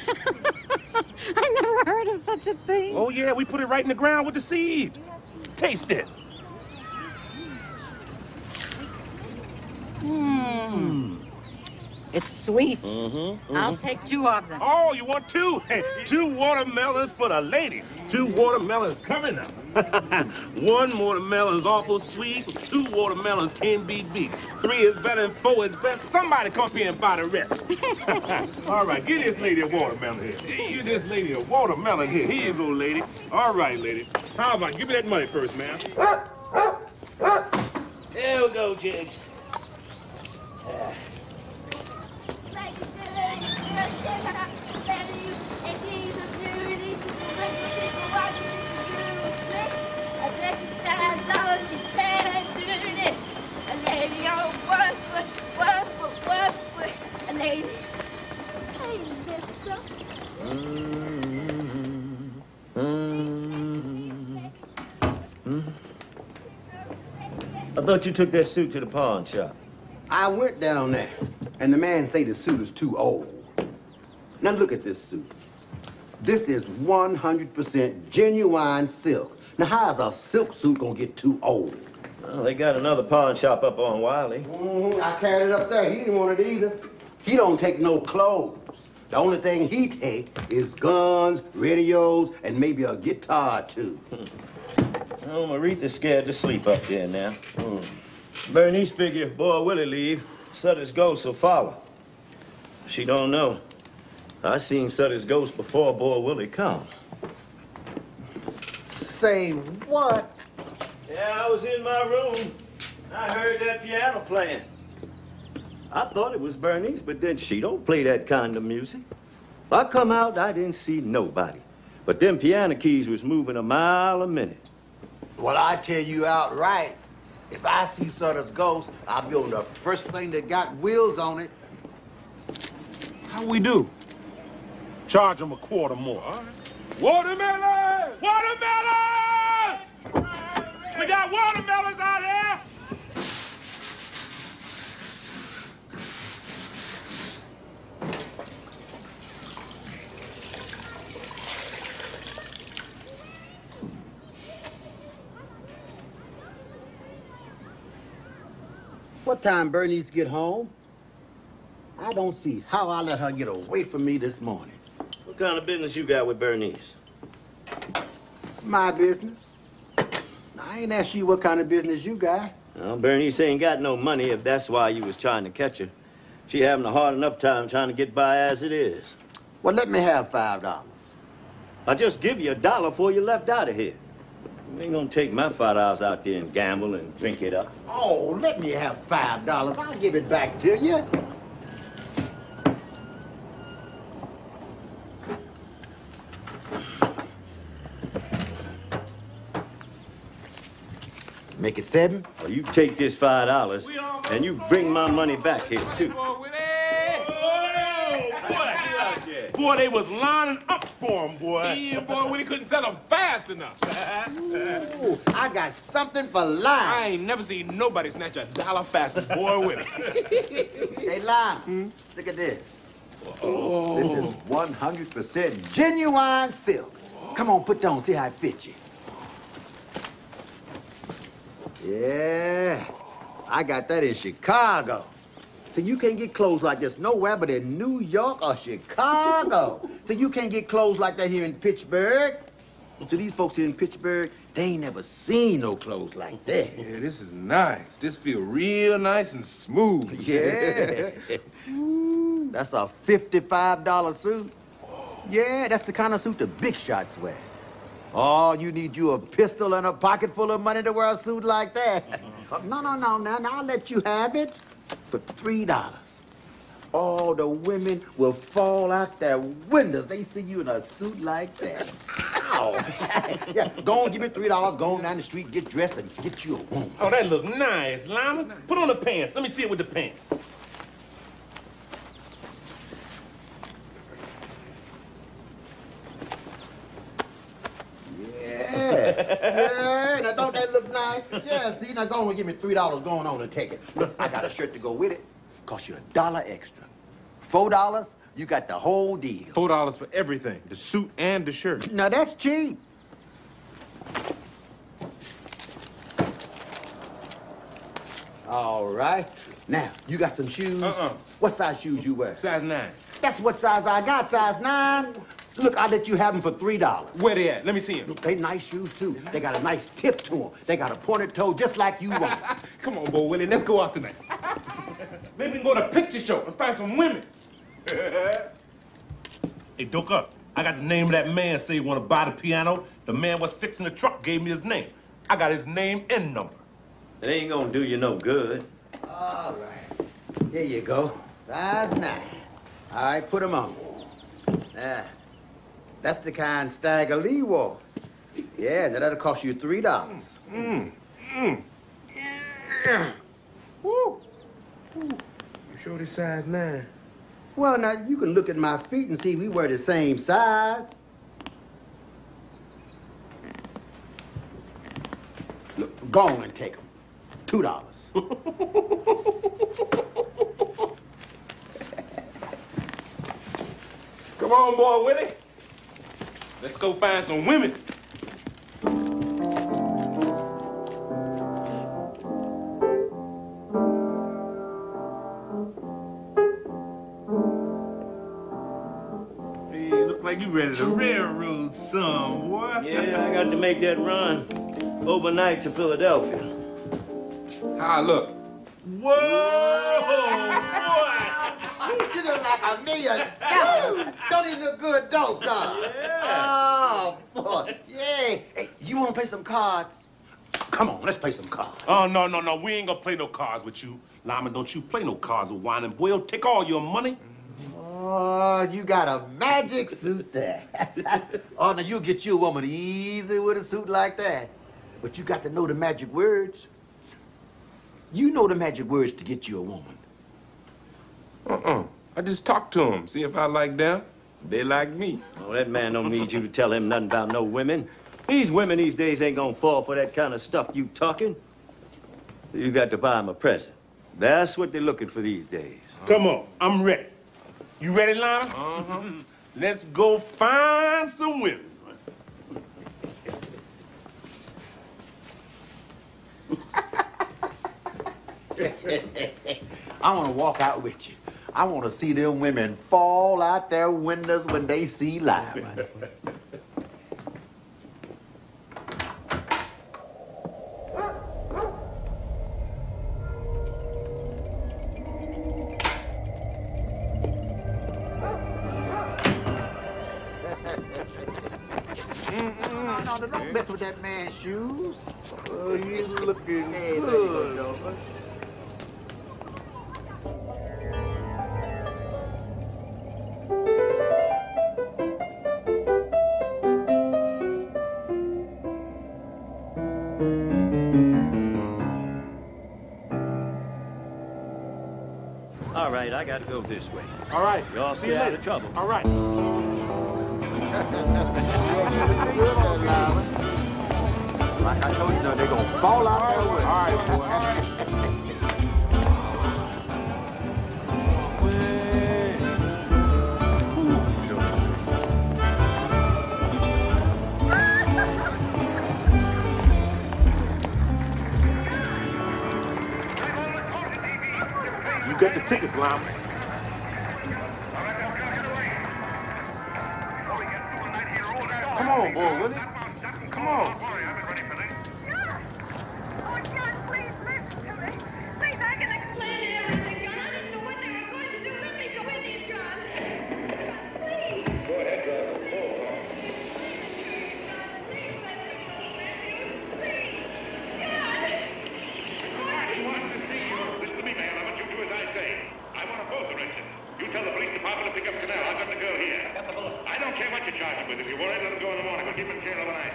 I never heard of such a thing. Oh, yeah, we put it right in the ground with the seed. Taste it. It's sweet. I'll take 2 of them. Oh, you want 2? Hey, 2 watermelons for the lady. 2 watermelons coming up. 1 watermelon's awful sweet. 2 watermelons can't be beat. 3 is better than 4 is best. Somebody come here and buy the rest. All right, give this lady a watermelon here. Give this lady a watermelon here. Here you go, lady. All right, lady. How about give me that money first, ma'am? There we go, Jigs. I thought you took that suit to the pawn shop. I went down there, and the man say the suit is too old. Now look at this suit. This is 100% genuine silk. Now how's a silk suit gonna get too old? Well, they got another pawn shop up on Wiley. I carried it up there. He didn't want it either. He don't take no clothes. The only thing he take is guns, radios, and maybe a guitar too. Oh, Maritha's scared to sleep up there now. Bernice figure if Boy Willie leave, Sutter's ghost will follow. She don't know. I seen Sutter's ghost before Boy Willie come. Say what? Yeah, I was in my room. I heard that piano playing. I thought it was Bernice, but then she don't play that kind of music. I come out, I didn't see nobody. But them piano keys was moving a mile a minute. Well, I tell you outright, if I see Sutter's ghost, I'll be on the first thing that got wheels on it. How we do? Charge him a quarter more. All right. Watermelons! Watermelons! We got watermelons out here! What time Bernice get home? I don't see how I let her get away from me this morning. What kind of business you got with Bernice? My business. I ain't asked you what kind of business you got. Well, Bernice ain't got no money if that's why you was trying to catch her. She having a hard enough time trying to get by as it is. Well, let me have $5. I'll just give you $1 before you left out of here. You ain't gonna take my $5 out there and gamble and drink it up. Oh, let me have $5. I'll give it back to you. Make it 7? Well, you take this $5 and you bring my money back here, too. Boy, they was lining up for him, boy. Yeah, boy, when he couldn't sell them fast enough. Ooh, I got something for Lime. I ain't never seen nobody snatch $1 fast as boy with it. Hey, Lime, look at this. Oh. This is 100% genuine silk. Come on, put that on, see how it fits you. Yeah, I got that in Chicago. So you can't get clothes like this nowhere but in New York or Chicago. So you can't get clothes like that here in Pittsburgh. So these folks here in Pittsburgh, they ain't never seen no clothes like that. Yeah, this is nice. This feel real nice and smooth. Yeah. Ooh, that's a $55 suit. Yeah, that's the kind of suit the big shots wear. Oh, you need you a pistol and a pocket full of money to wear a suit like that. No, now I'll let you have it for $3. All the women will fall out their windows. They see you in a suit like that. Ow! Yeah, go on, give me $3. Go on down the street, get dressed, and get you a woman. Oh, that look nice, Lima. Put on the pants. Let me see it with the pants. Yeah, now don't that look nice? Yeah, see, now go on and give me $3 going on and take it. Look, I got a shirt to go with it. Cost you $1 extra. $4, you got the whole deal. $4 for everything, the suit and the shirt. Now that's cheap. All right. Now, you got some shoes? What size shoes you wear? Size 9. That's what size I got, size 9. Look, I'll let you have them for $3. Where they at? Let me see them. Look, they nice shoes, too. They got a nice tip to them. They got a pointed toe just like you want. Come on, Bo Willie, let's go out tonight. Maybe we can go to a picture show and find some women. Hey, Doka, I got the name of that man say he want to buy the piano. The man was fixing the truck gave me his name. I got his name and number. It ain't gonna do you no good. All right. Here you go. Size 9. All right, put them on. That's the kind Stagger Lee wore. Yeah, now that'll cost you $3. Woo. You sure this size 9? Well, now, you can look at my feet and see we wear the same size. Look, go on and take them. $2. Come on, boy Willie. Let's go find some women. Hey, look like you ready to railroad some, boy. Yeah, I got to make that run overnight to Philadelphia. How I look? Whoa, boy! You look like $1 million. Don't even look good, though, God. Yeah. Oh, boy. Yeah. Hey, you want to play some cards? Come on, let's play some cards. Oh, no. We ain't gonna play no cards with you. Lima, don't you play no cards with Wine and Boyle. Take all your money. Oh, you got a magic suit there. Oh, now you'll get you a woman easy with a suit like that. But you got to know the magic words. You know the magic words to get you a woman. I just talk to them, see if I like them. They like me. Oh, that man don't need you to tell him nothing about no women. These women these days ain't gonna fall for that kind of stuff you talking. You got to buy them a present. That's what they're looking for these days. Come on, I'm ready. You ready, Lana? Let's go find some women. I want to walk out with you. I want to see them women fall out their windows when they see live. No, don't mess with that man's shoes. Oh, he's looking Hey, good. there you go, Dover. All right, I gotta go this way. All right. Y'all See you stay out later. of trouble. All right. Like I told you, they're gonna fall out their way. All right, boy. You got the tickets, Lama. Come on, boy, Willie. Come on. You tell the police department to pick up Canal. I've got the girl here. I don't care what you charge him with. If you're worried, let him go in the morning. We'll keep him in jail overnight.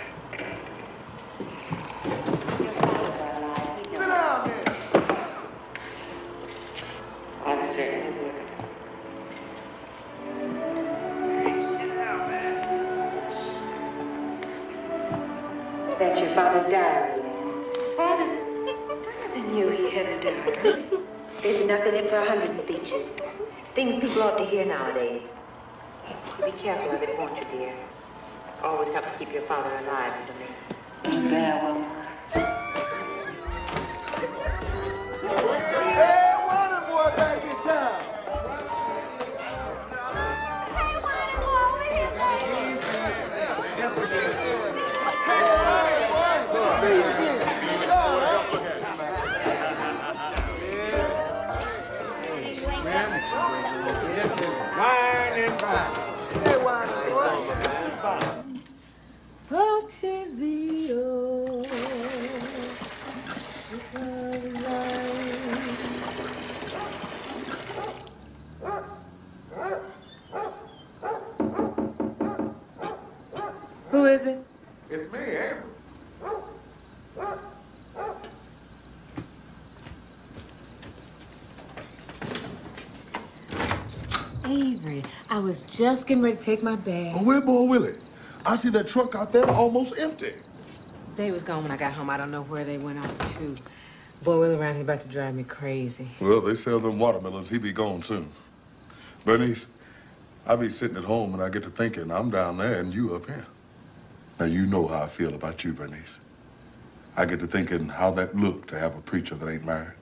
Sit down, man. Officer. Hey, sit down, man. That's your father's diary. Father? I knew he had a diary. There's enough in it for 100 features. Things people ought to hear nowadays. Be careful of it, won't you, dear? Always have to keep your father alive for me. There, well. Hey, Wonder Boy back in town. What is the old Who is it? It's me, Avery. Avery, I was just getting ready to take my bag. Oh, where, boy, Willie? I see that truck out there almost empty. They was gone when I got home. I don't know where they went off to. Boy, Will around here about to drive me crazy. Well, they sell them watermelons. He be gone soon. Bernice, I be sitting at home and I get to thinking I'm down there and you up here. Now, you know how I feel about you, Bernice. I get to thinking how that look to have a preacher that ain't married.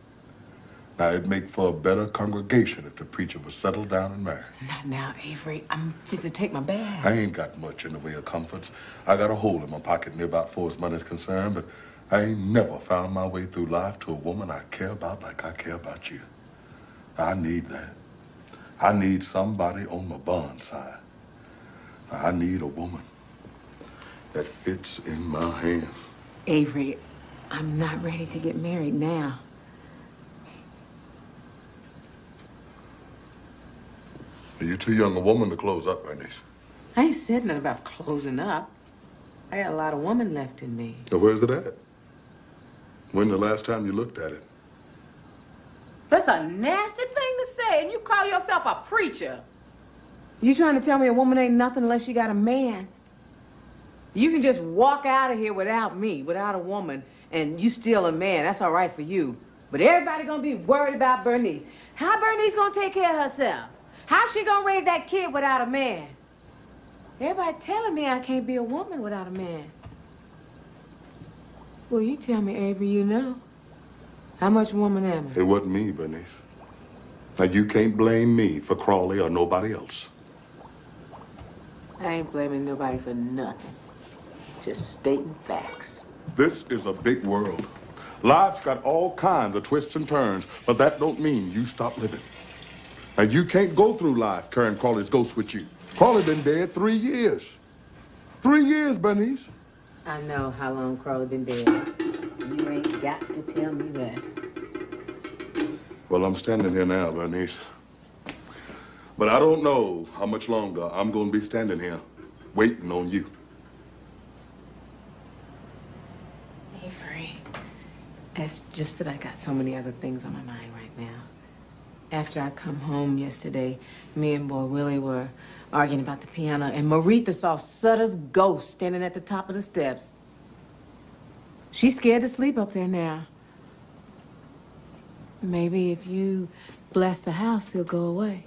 Now, it'd make for a better congregation if the preacher was settled down and married. Not now, Avery. I'm fit to take my bag. I ain't got much in the way of comforts. I got a hole in my pocket near about far as money's concerned, but I ain't never found my way through life to a woman I care about like I care about you. I need that. I need somebody on my bond side. I need a woman that fits in my hands. Avery, I'm not ready to get married now. You're too young a woman to close up, Bernice. I ain't said nothing about closing up. I got a lot of woman left in me. Now, where's it at? When the last time you looked at it? That's a nasty thing to say, and you call yourself a preacher. You trying to tell me a woman ain't nothing unless she got a man? You can just walk out of here without me, without a woman, and you still a man. That's all right for you. But everybody gonna be worried about Bernice. How Bernice gonna take care of herself? How's she gonna raise that kid without a man? Everybody telling me I can't be a woman without a man. Well, you tell me, Avery, you know. How much woman am I? It wasn't me, Bernice. Now, you can't blame me for Crawley or nobody else. I ain't blaming nobody for nothing. Just stating facts. This is a big world. Life's got all kinds of twists and turns, but that don't mean you stop living. Now, you can't go through life carrying Crawley's ghost with you. Crawley been dead 3 years. 3 years, Bernice. I know how long Crawley been dead. You ain't got to tell me that. Well, I'm standing here now, Bernice. But I don't know how much longer I'm going to be standing here waiting on you. Avery, it's just that I got so many other things on my mind right now. After I come home yesterday, me and Boy Willie were arguing about the piano, and Maritha saw Sutter's ghost standing at the top of the steps. She's scared to sleep up there now. Maybe if you bless the house, he'll go away.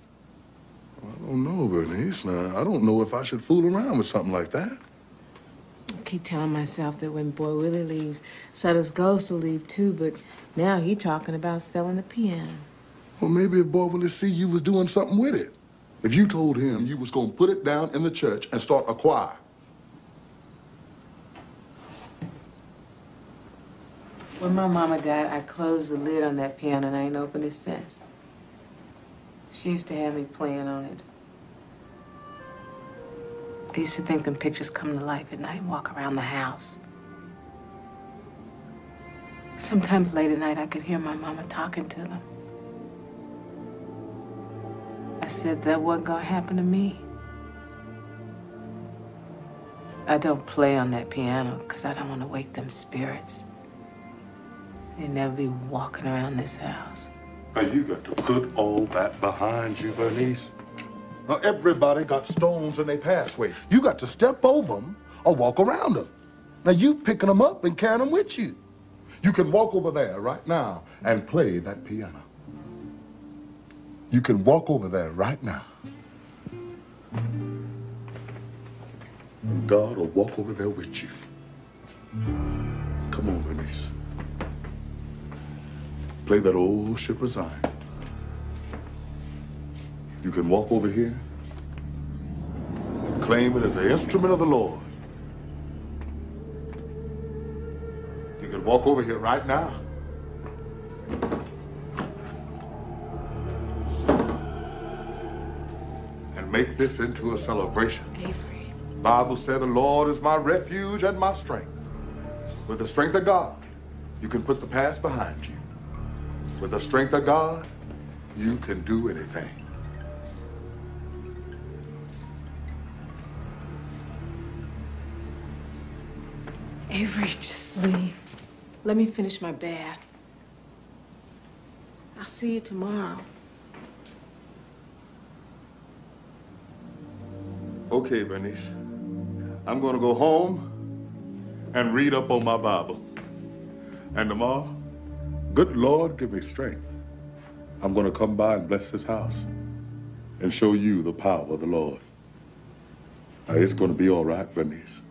I don't know, Bernice. Now, I don't know if I should fool around with something like that. I keep telling myself that when Boy Willie leaves, Sutter's ghost will leave too, but now he's talking about selling the piano. Well, maybe if Boy Willie see you was doing something with it. If you told him you was going to put it down in the church and start a choir. When my mama died, I closed the lid on that piano and I ain't opened it since. She used to have me playing on it. I used to think them pictures come to life at night and walk around the house. Sometimes late at night, I could hear my mama talking to them. I said that wasn't gonna happen to me. I don't play on that piano because I don't want to wake them spirits. They never be walking around this house. Now, you got to put all that behind you, Bernice. Now, everybody got stones in their pathway. You got to step over them or walk around them. Now, you picking them up and carrying them with you. You can walk over there right now and play that piano. You can walk over there right now. And God will walk over there with you. Come on, Bernice. Play that old Ship of Zion. You can walk over here and claim it as an instrument of the Lord. You can walk over here right now. And make this into a celebration. Avery. The Bible said the Lord is my refuge and my strength. With the strength of God, you can put the past behind you. With the strength of God, you can do anything. Avery, just leave. Let me finish my bath. I'll see you tomorrow. Okay, Bernice. I'm going to go home and read up on my Bible. And tomorrow, good Lord, give me strength. I'm going to come by and bless this house and show you the power of the Lord. Now, it's going to be all right, Bernice.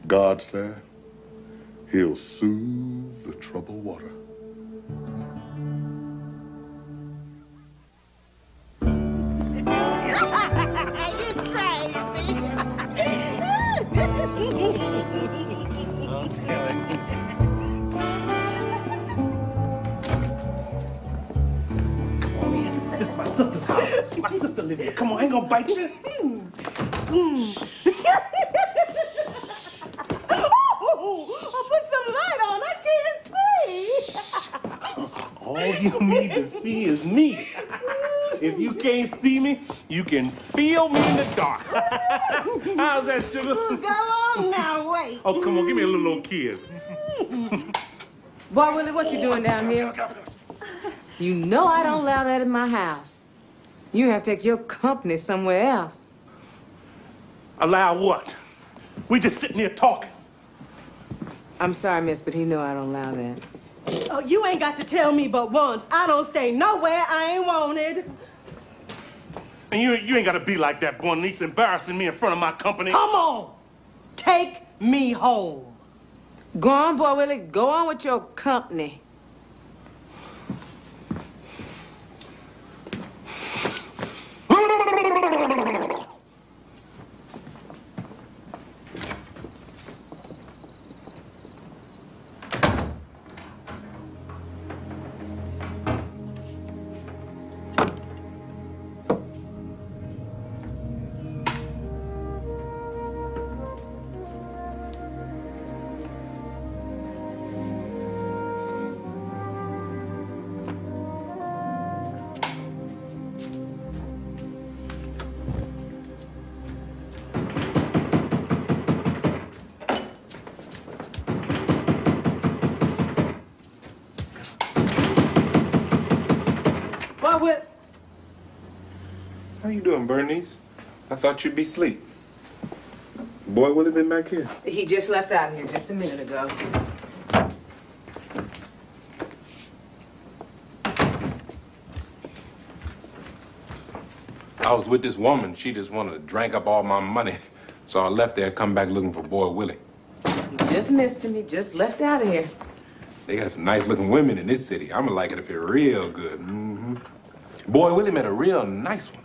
God said he'll soothe the troubled water. This is my sister's house. My sister live here. Come on, I ain't gonna bite you. Oh, put some light on. I can't see. All you need to see is me. If you can't see me, you can feel me in the dark. How's that, sugar? Go on now, wait. Oh, come on, give me a little old kid. Boy, Willie, what you doing down here? You know I don't allow that in my house. You have to take your company somewhere else. Allow what? We just sitting here talking. I'm sorry, miss, but he know I don't allow that. Oh, you ain't got to tell me but once. I don't stay nowhere I ain't wanted. And you ain't gotta be like that, Bernice, embarrassing me in front of my company. Come on. Take me home. Go on, Boy Willie. Go on with your company. Boy, what? How you doing, Bernice? I thought you'd be asleep. Boy, Willie been back here? He just left out here just a minute ago. I was with this woman. She just wanted to drink up all my money. So I left there, come back looking for Boy Willie. You just missed him. He just left out of here. They got some nice-looking women in this city. I'm gonna like it up here real good. Boy Willie met a real nice one.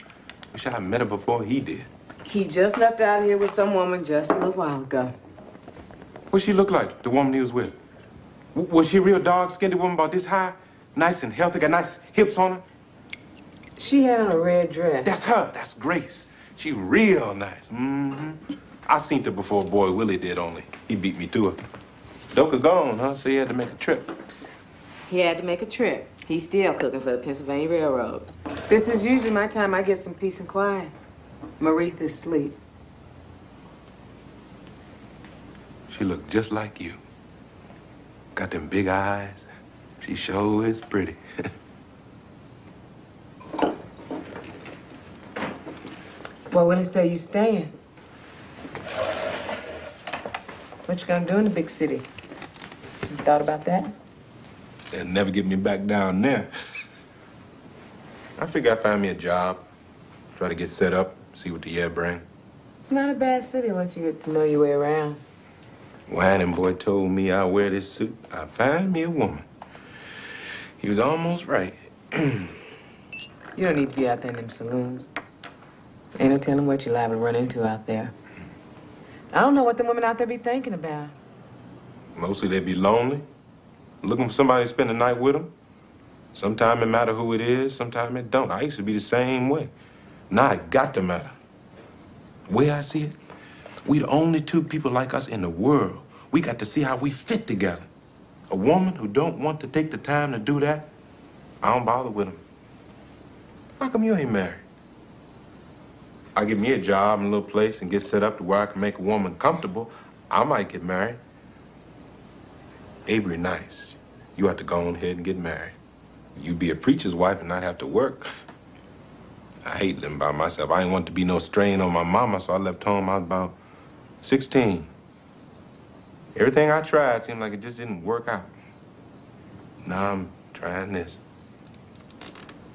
Wish I had met her before he did. He just left out of here with some woman just a little while ago. What she look like, the woman he was with? Was she a real dark-skinned woman about this high? Nice and healthy, got nice hips on her? She had on a red dress. That's her. That's Grace. She real nice. I seen her before Boy Willie did, only he beat me to her. Doka gone, huh? So he had to make a trip. He had to make a trip. He's still cooking for the Pennsylvania Railroad. This is usually my time I get some peace and quiet. Maretha's asleep. She looked just like you. Got them big eyes. She sure is pretty. Well, when it say you staying? What you gonna do in the big city? You thought about that? They'll never get me back down there. I figure I'd find me a job, try to get set up, see what the year bring. It's not a bad city once you get to know your way around. Whining boy told me I'd wear this suit, I'd find me a woman. He was almost right. You don't need to be out there in them saloons. Ain't no telling what you're liable to run into out there. I don't know what the women out there be thinking about. Mostly they be lonely, looking for somebody to spend the night with them. Sometimes it matter who it is, sometimes it don't. I used to be the same way. Now it got to matter. The way I see it, we the only two people like us in the world. We got to see how we fit together. A woman who don't want to take the time to do that, I don't bother with them. How come you ain't married? I get me a job in a little place and get set up to where I can make a woman comfortable, I might get married. Avery nice. You have to go on ahead and get married. You be a preacher's wife and not have to work. I hate living by myself. I didn't want to be no strain on my mama, so I left home. I was about 16. Everything I tried seemed like it just didn't work out. Now I'm trying this.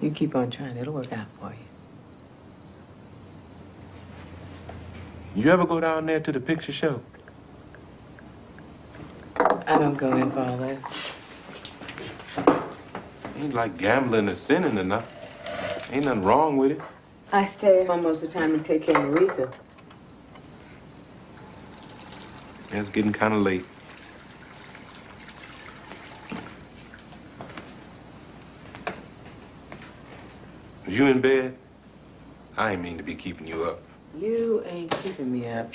You keep on trying, it'll work out for you. You ever go down there to the picture show? I don't go in for all that. Ain't like gambling or sinning enough. Ain't nothing wrong with it. I stay home most of the time and take care of Maretha. It's getting kind of late. Was you in bed? I ain't mean to be keeping you up. You ain't keeping me up.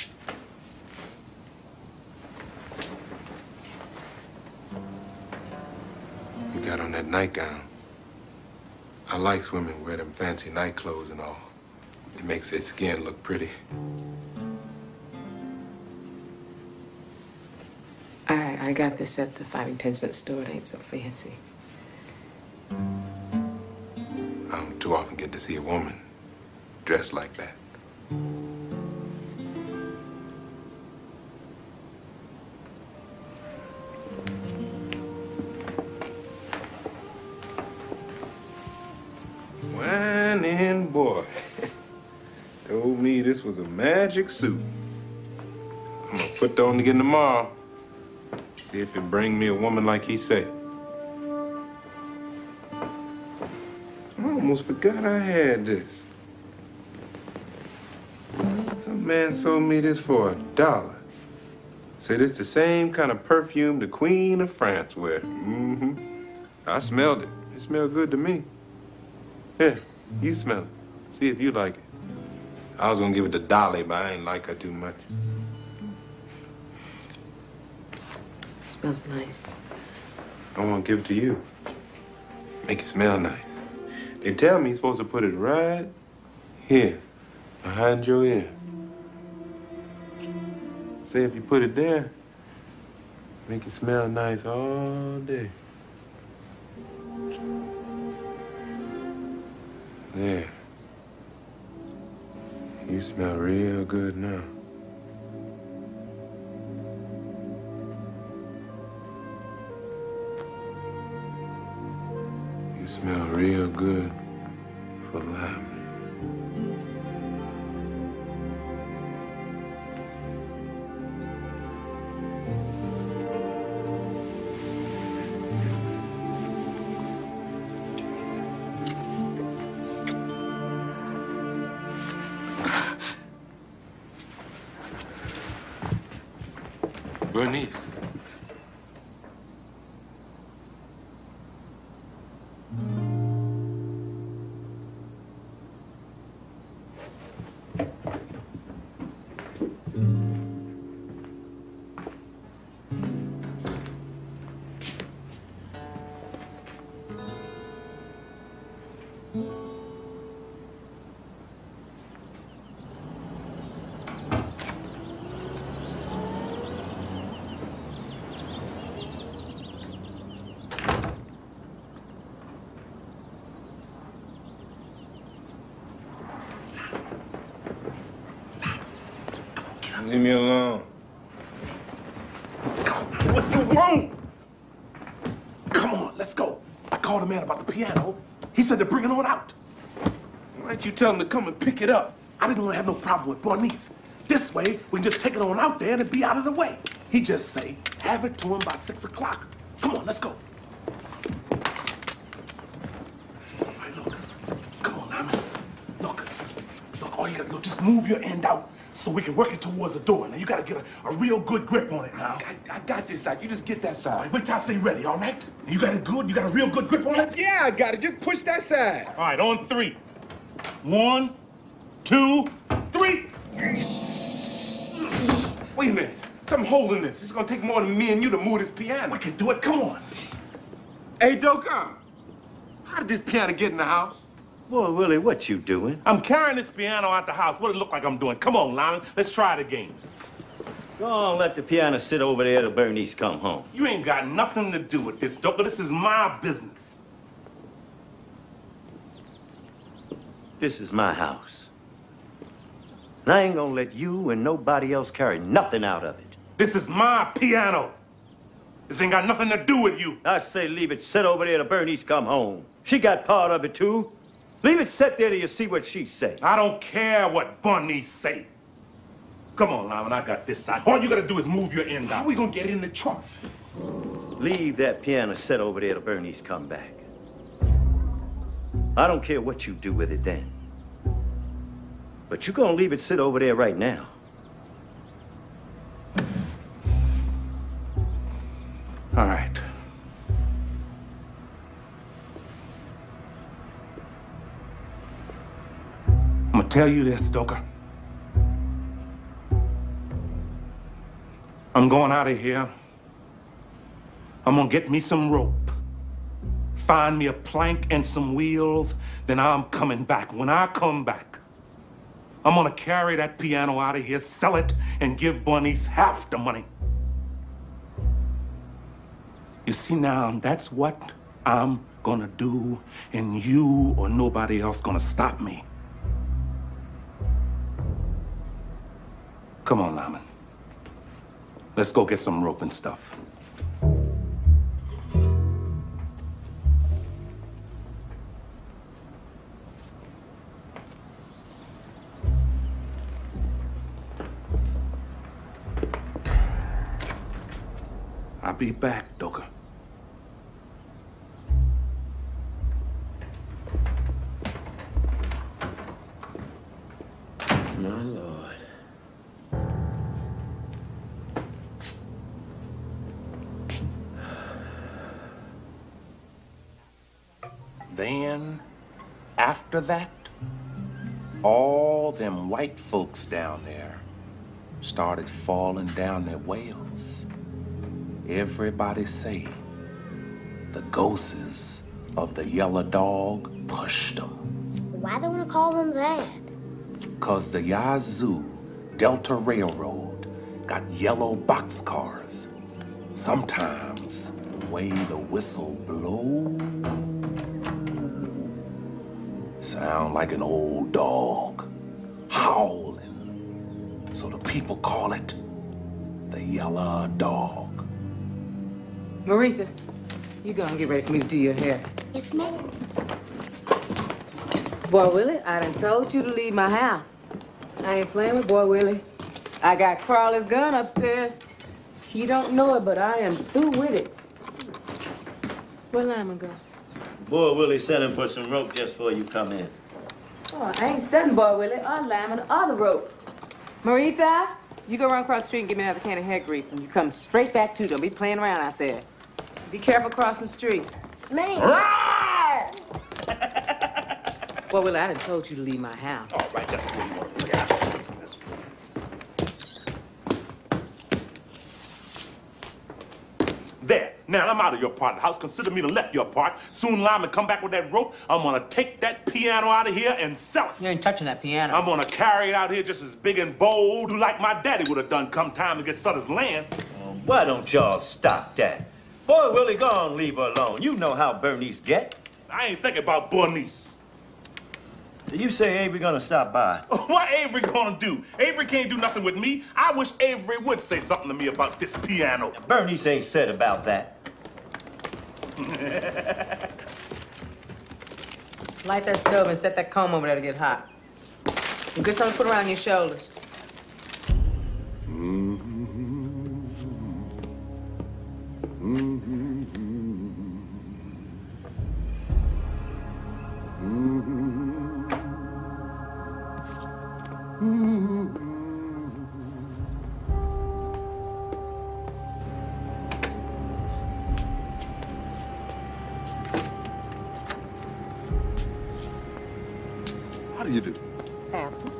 You got on that nightgown. I like women wear them fancy night clothes and all. It makes their skin look pretty. I got this at the 5 and 10 cent store. It ain't so fancy. I don't too often get to see a woman dressed like that. Whining boy. Told me this was a magic suit. I'm gonna put that on again tomorrow. See if it bring me a woman like he said. I almost forgot I had this. Some man sold me this for $1. Said it's the same kind of perfume the Queen of France wear. I smelled it. It smelled good to me. Here, you smell it. See if you like it. I was gonna give it to Dolly, but I ain't like her too much. Smells nice. I want to give it to you. Make it smell nice. They tell me you're supposed to put it right here, behind your ear. Say if you put it there, make it smell nice all day. There. You smell real good now. You smell real good for life. Bernice. Leave me alone. What you want? Come on, let's go. I called the man about the piano. He said to bring it on out. Why didn't you tell him to come and pick it up? I didn't want to have no problem with Bernice. This way, we can just take it on out there and it'd be out of the way. He just say, have it to him by 6 o'clock. Come on, let's go. All right, look. Come on, Lyman. Look, all you gotta do, just move your end out so we can work it towards the door. Now, you gotta get a real good grip on it now. I got this side. You just get that side. All right, wait till I say ready, all right? You got it good? You got a real good grip on it? Yeah, I got it. Just push that side. All right, on 3. 1, 2, 3. Wait a minute. Something holding this. It's gonna take more than me and you to move this piano. We can do it. Come on. Hey, Doka, how did this piano get in the house? Boy, Willie, what you doing? I'm carrying this piano out the house. What it look like I'm doing? Come on, Lyman. Let's try it again. Go on, let the piano sit over there till Bernice come home. You ain't got nothing to do with this, Doka. This is my business. This is my house. And I ain't gonna let you and nobody else carry nothing out of it. This is my piano. This ain't got nothing to do with you. I say leave it sit over there till Bernice come home. She got part of it, too. Leave it sit there till you see what she say. I don't care what Bernice say. Come on, Lyman, I got this side. All you gotta do is move your end out. How we gonna get it in the trunk? Leave that piano sit over there till Bernice come back. I don't care what you do with it then. But you're gonna leave it sit over there right now. All right. I'm gonna tell you this, Stoker. I'm going out of here. I'm gonna get me some rope. Find me a plank and some wheels, then I'm coming back. When I come back, I'm gonna carry that piano out of here, sell it, and give Bernice half the money. You see now, that's what I'm gonna do, and you or nobody else gonna stop me. Come on, Lyman. Let's go get some rope and stuff. I'll be back, Doka. My Lord. Then, after that, all them white folks down there started falling down their wells. Everybody say the ghosts of the yellow dog pushed them. Why do they want to call them that? 'Cause the Yazoo Delta Railroad got yellow boxcars. Sometimes the way the whistle blows, Sound like an old dog, howling. So the people call it the yellow dog. Maritha, you go and get ready for me to do your hair. Yes, ma'am. Boy Willie, I done told you to leave my house. I ain't playing with Boy Willie. I got Crawley's gun upstairs. He don't know it, but I am through with it. Where Lyman go? Boy Willie sent him for some rope just before you come in. Oh, I ain't studying Boy Willie or Lyman or the rope. Maritha, you go run across the street and give me another can of hair grease, and you come straight back to them. Be playing around out there. Be careful crossing the street. Ma'am. Boy Willie, I done told you to leave my house. All right, that's the way you want to play. There. Now, I'm out of your part of the house. Consider me to left your part. Soon Lyman come back with that rope. I'm gonna take that piano out of here and sell it. You ain't touching that piano. I'm gonna carry it out here just as big and bold like my daddy would have done come time to get Sutter's land. Why don't y'all stop that? Boy Willie, go on, leave her alone. You know how Bernice get. I ain't thinking about Bernice. Did you say Avery gonna stop by? What Avery gonna do? Avery can't do nothing with me. I wish Avery would say something to me about this piano. Bernice ain't said about that. Light that stove and set that comb over there to get hot. And get something to put around your shoulders. How do you do? Ask him.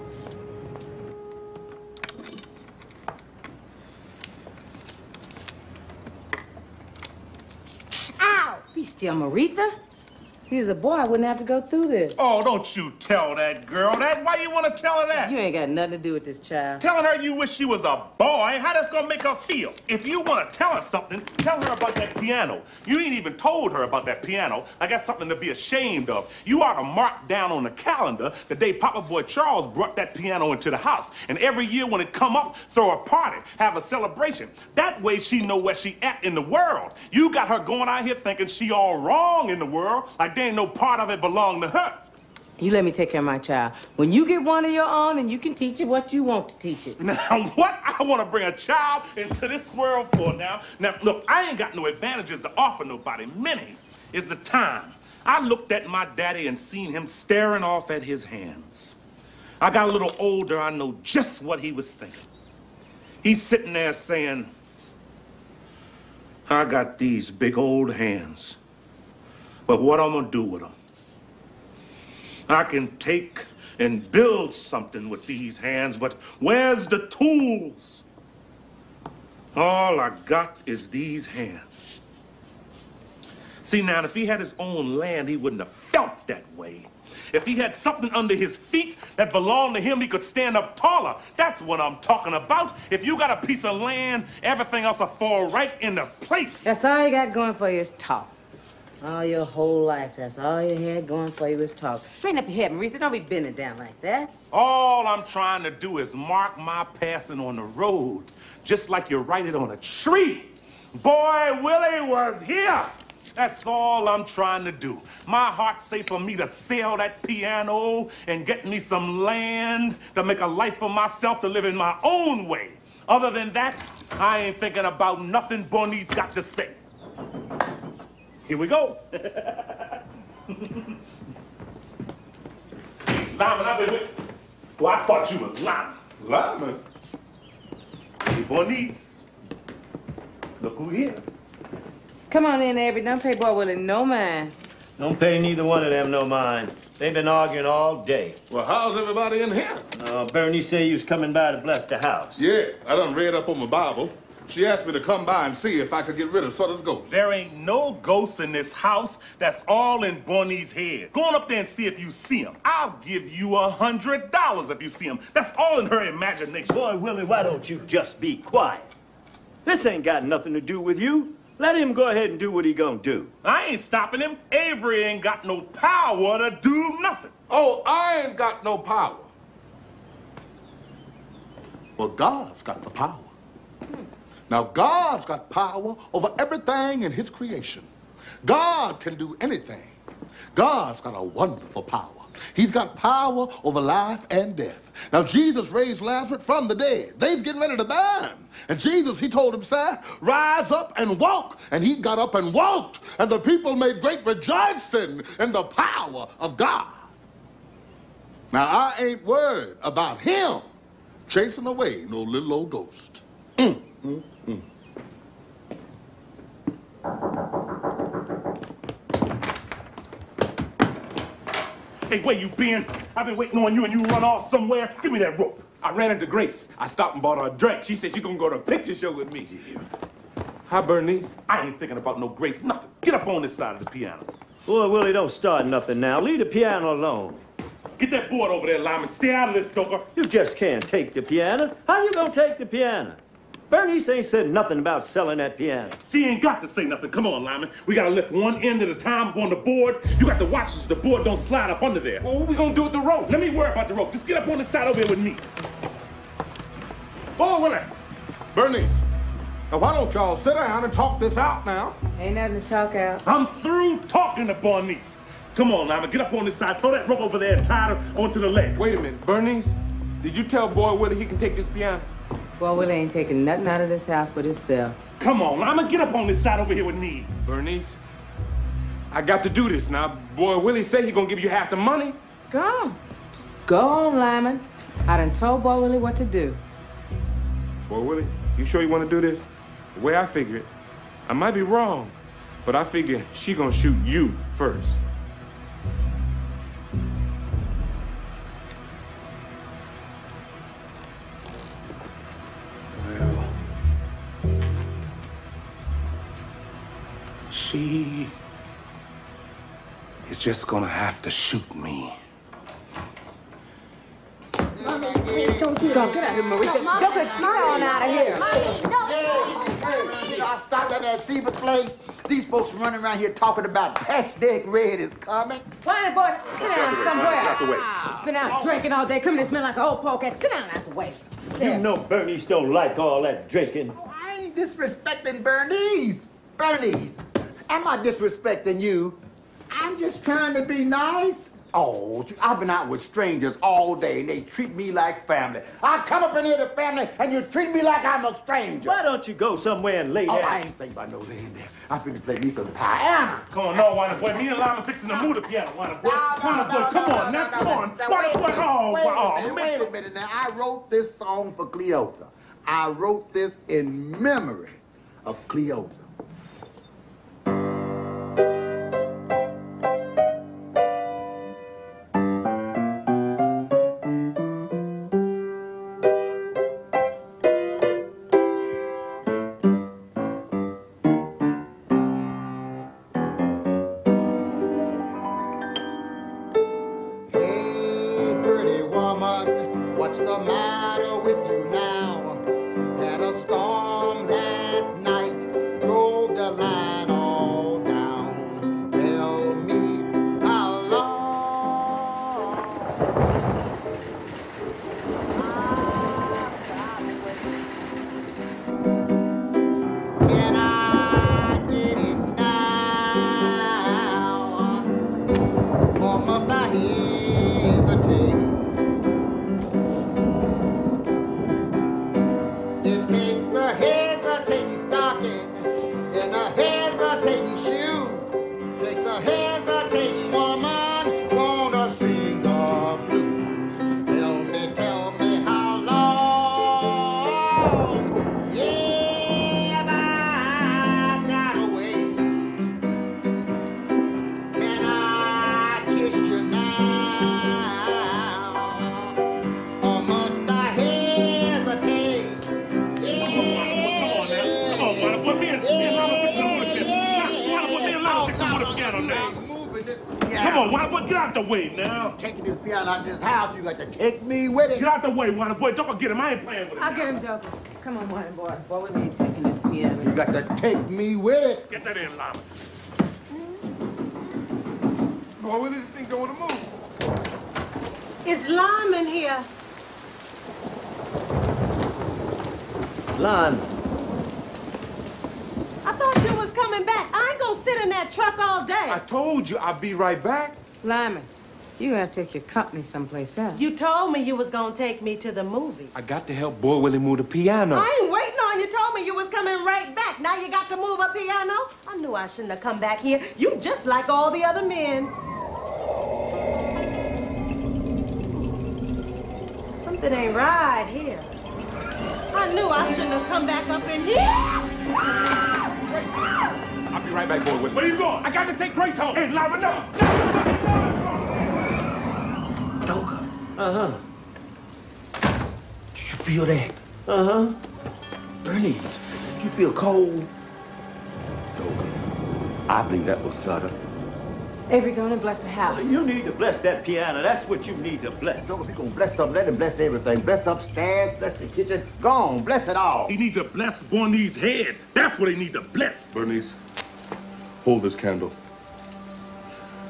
Ow! Be still, Maritha. If you was a boy, I wouldn't have to go through this. Oh, don't you tell that girl that. Why you want to tell her that? You ain't got nothing to do with this child. Telling her you wish she was a boy, how that's gonna make her feel? If you want to tell her something, tell her about that piano. You ain't even told her about that piano. I got something to be ashamed of. You ought to mark down on the calendar the day Papa Boy Charles brought that piano into the house. And every year when it come up, throw a party, have a celebration. That way she know where she at in the world. You got her going out here thinking she all wrong in the world, like there ain't no part of it belong to her. You let me take care of my child. When you get one of your own, and you can teach it what you want to teach it. Now, what I want to bring a child into this world for now? Now, look, I ain't got no advantages to offer nobody. Many is the time. I looked at my daddy and seen him staring off at his hands. I got a little older, I know just what he was thinking. He's sitting there saying, I got these big old hands, but what I'm gonna do with them? I can take and build something with these hands, but where's the tools? All I got is these hands. See, now, if he had his own land, he wouldn't have felt that way. If he had something under his feet that belonged to him, he could stand up taller. That's what I'm talking about. If you got a piece of land, everything else will fall right into place. That's all you got going for you is talk. All your whole life, that's all you had going for you is talk. Straighten up your head, Maritha. Don't be bending down like that. All I'm trying to do is mark my passing on the road, just like you write it on a tree. Boy Willie was here. That's all I'm trying to do. My heart's safe for me to sell that piano and get me some land to make a life for myself to live in my own way. Other than that, I ain't thinking about nothing Bernice got to say. Here we go. Lyman, I've been with... Well, I thought you was Lyman. Lyman? Hey, Bernice. Look who here. Come on in, Avery. Don't pay Boy Willie no mind. Don't pay neither one of them no mind. They've been arguing all day. Well, how's everybody in here? Bernie said you was coming by to bless the house. Yeah, I done read up on my Bible. She asked me to come by and see if I could get rid of Sutter's ghost. There ain't no ghosts in this house. That's all in Bernie's head. Go on up there and see if you see him. I'll give you $100 if you see him. That's all in her imagination. Boy, Willie, why don't you just be quiet? This ain't got nothing to do with you. Let him go ahead and do what he gonna do. I ain't stopping him. Avery ain't got no power to do nothing. Oh, I ain't got no power. Well, God's got the power. Now, God's got power over everything in his creation. God can do anything. God's got a wonderful power. He's got power over life and death. Now, Jesus raised Lazarus from the dead. They's getting ready to burn him. And Jesus, he told him, "Sir, rise up and walk." And he got up and walked. And the people made great rejoicing in the power of God. Now, I ain't worried about him chasing away no little old ghost. Hey, where you been? I've been waiting on you and you run off somewhere. Give me that rope. I ran into Grace. I stopped and bought her a drink. She said she's gonna go to a picture show with me. Hi, Bernice. I ain't thinking about no Grace, nothing. Get up on this side of the piano. Boy, Willie, don't start nothing now. Leave the piano alone. Get that board over there, Lyman. Stay out of this, Stoker. You just can't take the piano. How you gonna take the piano? Bernice ain't said nothing about selling that piano. She ain't got to say nothing. Come on, Lyman. We gotta lift one end at a time up on the board. You got to watch so the board don't slide up under there. Well, what we gonna do with the rope? Let me worry about the rope. Just get up on the side over here with me. Oh, Willie. Bernice. Now, why don't y'all sit down and talk this out now? Ain't nothing to talk out. I'm through talking to Bernice. Come on, Lyman. Get up on this side. Throw that rope over there and tie her onto the leg. Wait a minute, Bernice, did you tell Boy Willie he can take this piano? Boy Willie ain't taking nothing out of this house but himself. Come on, Lyman. Get up on this side over here with me. Bernice, I got to do this now. Boy Willie say he gonna give you half the money. Go on. Just go on, Lyman. I done told Boy Willie what to do. Boy Willie, you sure you want to do this? The way I figure it, I might be wrong, but I figure she gonna shoot you first. She is just gonna have to shoot me. Mommy, please don't do that. Get out of here, Marie. Get on out of here. Hey, I stopped at that Seaver place. These folks running around here talking about Patchdeck Red is coming. Why don't boys sit down somewhere? Out the way. Been out drinking all day, coming to smell like an old polecat. Sit down out the way. You know Bernice don't like all that drinking. Oh, I ain't disrespecting Bernice. Bernice, am I disrespecting you? I'm just trying to be nice. Oh, I've been out with strangers all day, and they treat me like family. I come up in here to family, and you treat me like I'm a stranger. Why don't you go somewhere and lay Oh, down? I ain't thinking about no laying there. I'm finna play me some piano. Come on, no, Wanda boy. Me and Lyman fixing to move the piano, Wanda boy. Wanda boy, come on, now, come on. Wanda boy, oh, Wait a minute now. I wrote this song for Cleotha. I wrote this in memory of Cleotha. What's the matter with you now? Had a storm last night, drove the line all down. Tell me how long can I get it now? Or must I hesitate? It takes a hesitating stocking and a hesitating shoe. Takes a hesitating woman gonna sing the blues. Tell me how long? Yeah, I gotta wait. Can I kiss you now? Or must I hesitate? Come on, Wanda boy, get out the way now. Taking this piano out of this house, you got to take me with it. Get out the way, Wanda boy. Don't forget him. I ain't playing with him. I'll get him, Joker. Come on, Whitey boy. Boy, we ain't taking this piano. You got to take me with it. Get that in, Lama. Boy, where did this thing go on the move? It's Lyman here. Lon. I thought you was coming back. I ain't gonna sit in that truck all day. I told you I'd be right back. Lyman, you have to take your company someplace else. You told me you was gonna take me to the movie. I got to help Boy Willie move the piano. I ain't waiting on you. Told me you was coming right back. Now you got to move a piano? I knew I shouldn't have come back here. You just like all the other men. Something ain't right here. I knew I shouldn't have come back up in here. I'll be right back, Boy Willie. Where you going? I got to take Grace home. Hey, Lama, no. Doka, Uh-huh. do you feel that? Uh-huh. Bernice, do you feel cold? Doka, I think that was Sutter. Avery, go on and bless the house. You need to bless that piano. That's what you need to bless. Doka, if you're gonna bless something, let him bless everything. Bless upstairs, bless the kitchen. Go on, bless it all. He need to bless Bornee's head. That's what he need to bless. Bernice, hold this candle.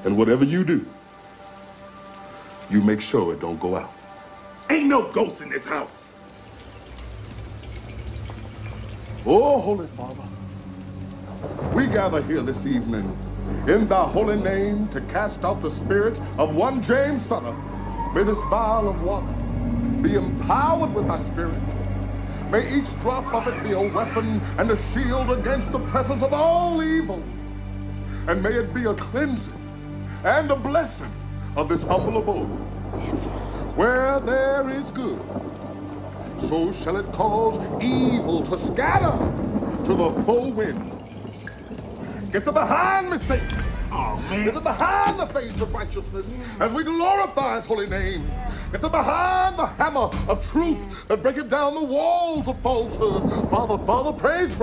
And whatever you do, you make sure it don't go out. Ain't no ghosts in this house. Oh, Holy Father, we gather here this evening in thy holy name to cast out the spirit of one James Sutter. May this vial of water be empowered with thy spirit. May each drop of it be a weapon and a shield against the presence of all evil. And may it be a cleansing and a blessing of this humble abode. Where there is good, so shall it cause evil to scatter to the full wind. Get thee behind me, Satan. Oh, man. Get thee behind the face of righteousness as we glorify his holy name. Get thee behind the hammer of truth that breaketh down the walls of falsehood. Father, praise.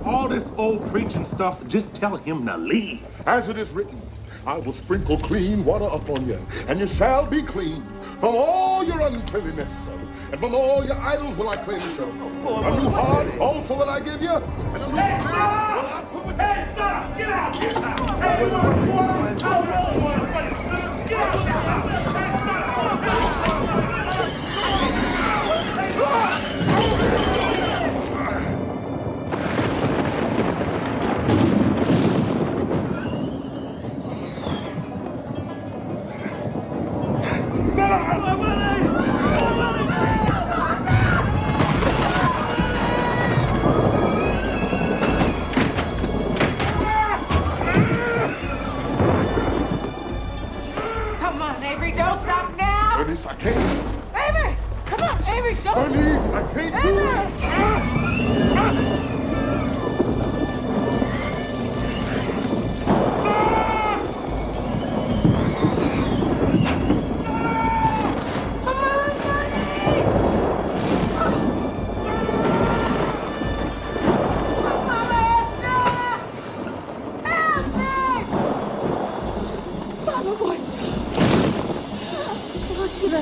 All this old preaching stuff, just tell him to leave. As it is written, I will sprinkle clean water upon you, and you shall be clean from all your uncleanness. And from all your idols will I cleanse you. A new heart also will I give you, and a new spirit will I put within you. Hey, son, get out! Get out! Hey, you want to get out! Come on, Avery, don't stop now. Bernice, I can't. Avery, come on, Avery, don't. Bernice, I can't do it.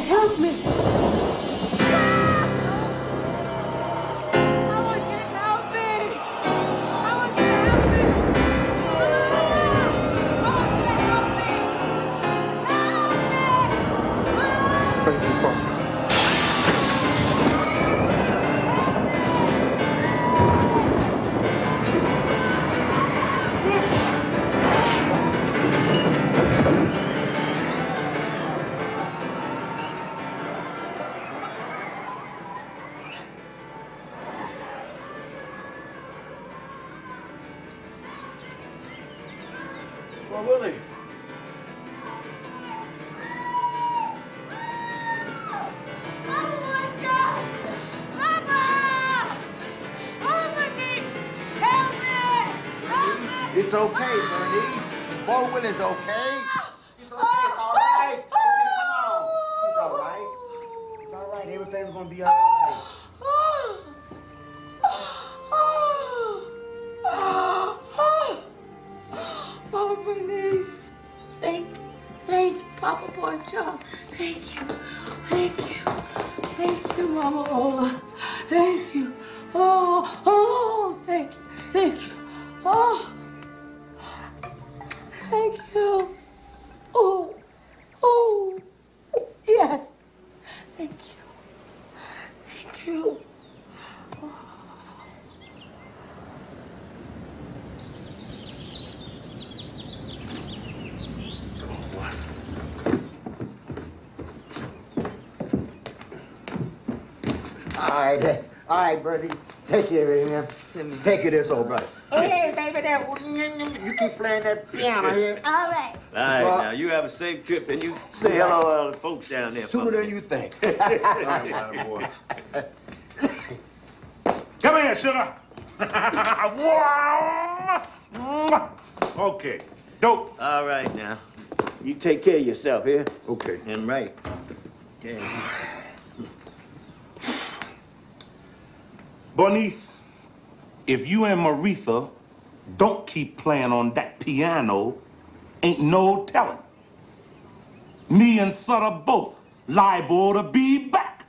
Help me. Well, Willie. It's okay, Bernice. Boy Willie's okay. It's okay. It's all right. Come on. It's all right. It's all right. Everything's gonna be all right. Oh, Bernice. Thank you, Papa Boy Charles. Thank you, Mama Ola. Thank you. Oh, thank you. Thank you. Oh, thank you. Oh, oh, yes. Thank you. Thank you. All right, Bertie. Take care of him, man. Take care of this old brother. Hey, baby, you keep playing that piano here. All right. All right, now, you have a safe trip, and you say hello to all the folks down there. Sooner than you think. All right, boy. Come here, sugar. Okay. Dope. All right, now. You take care of yourself here. Okay. And right. Okay. Bernice, if you and Maritha don't keep playing on that piano, ain't no telling. Me and Sutter both liable to be back.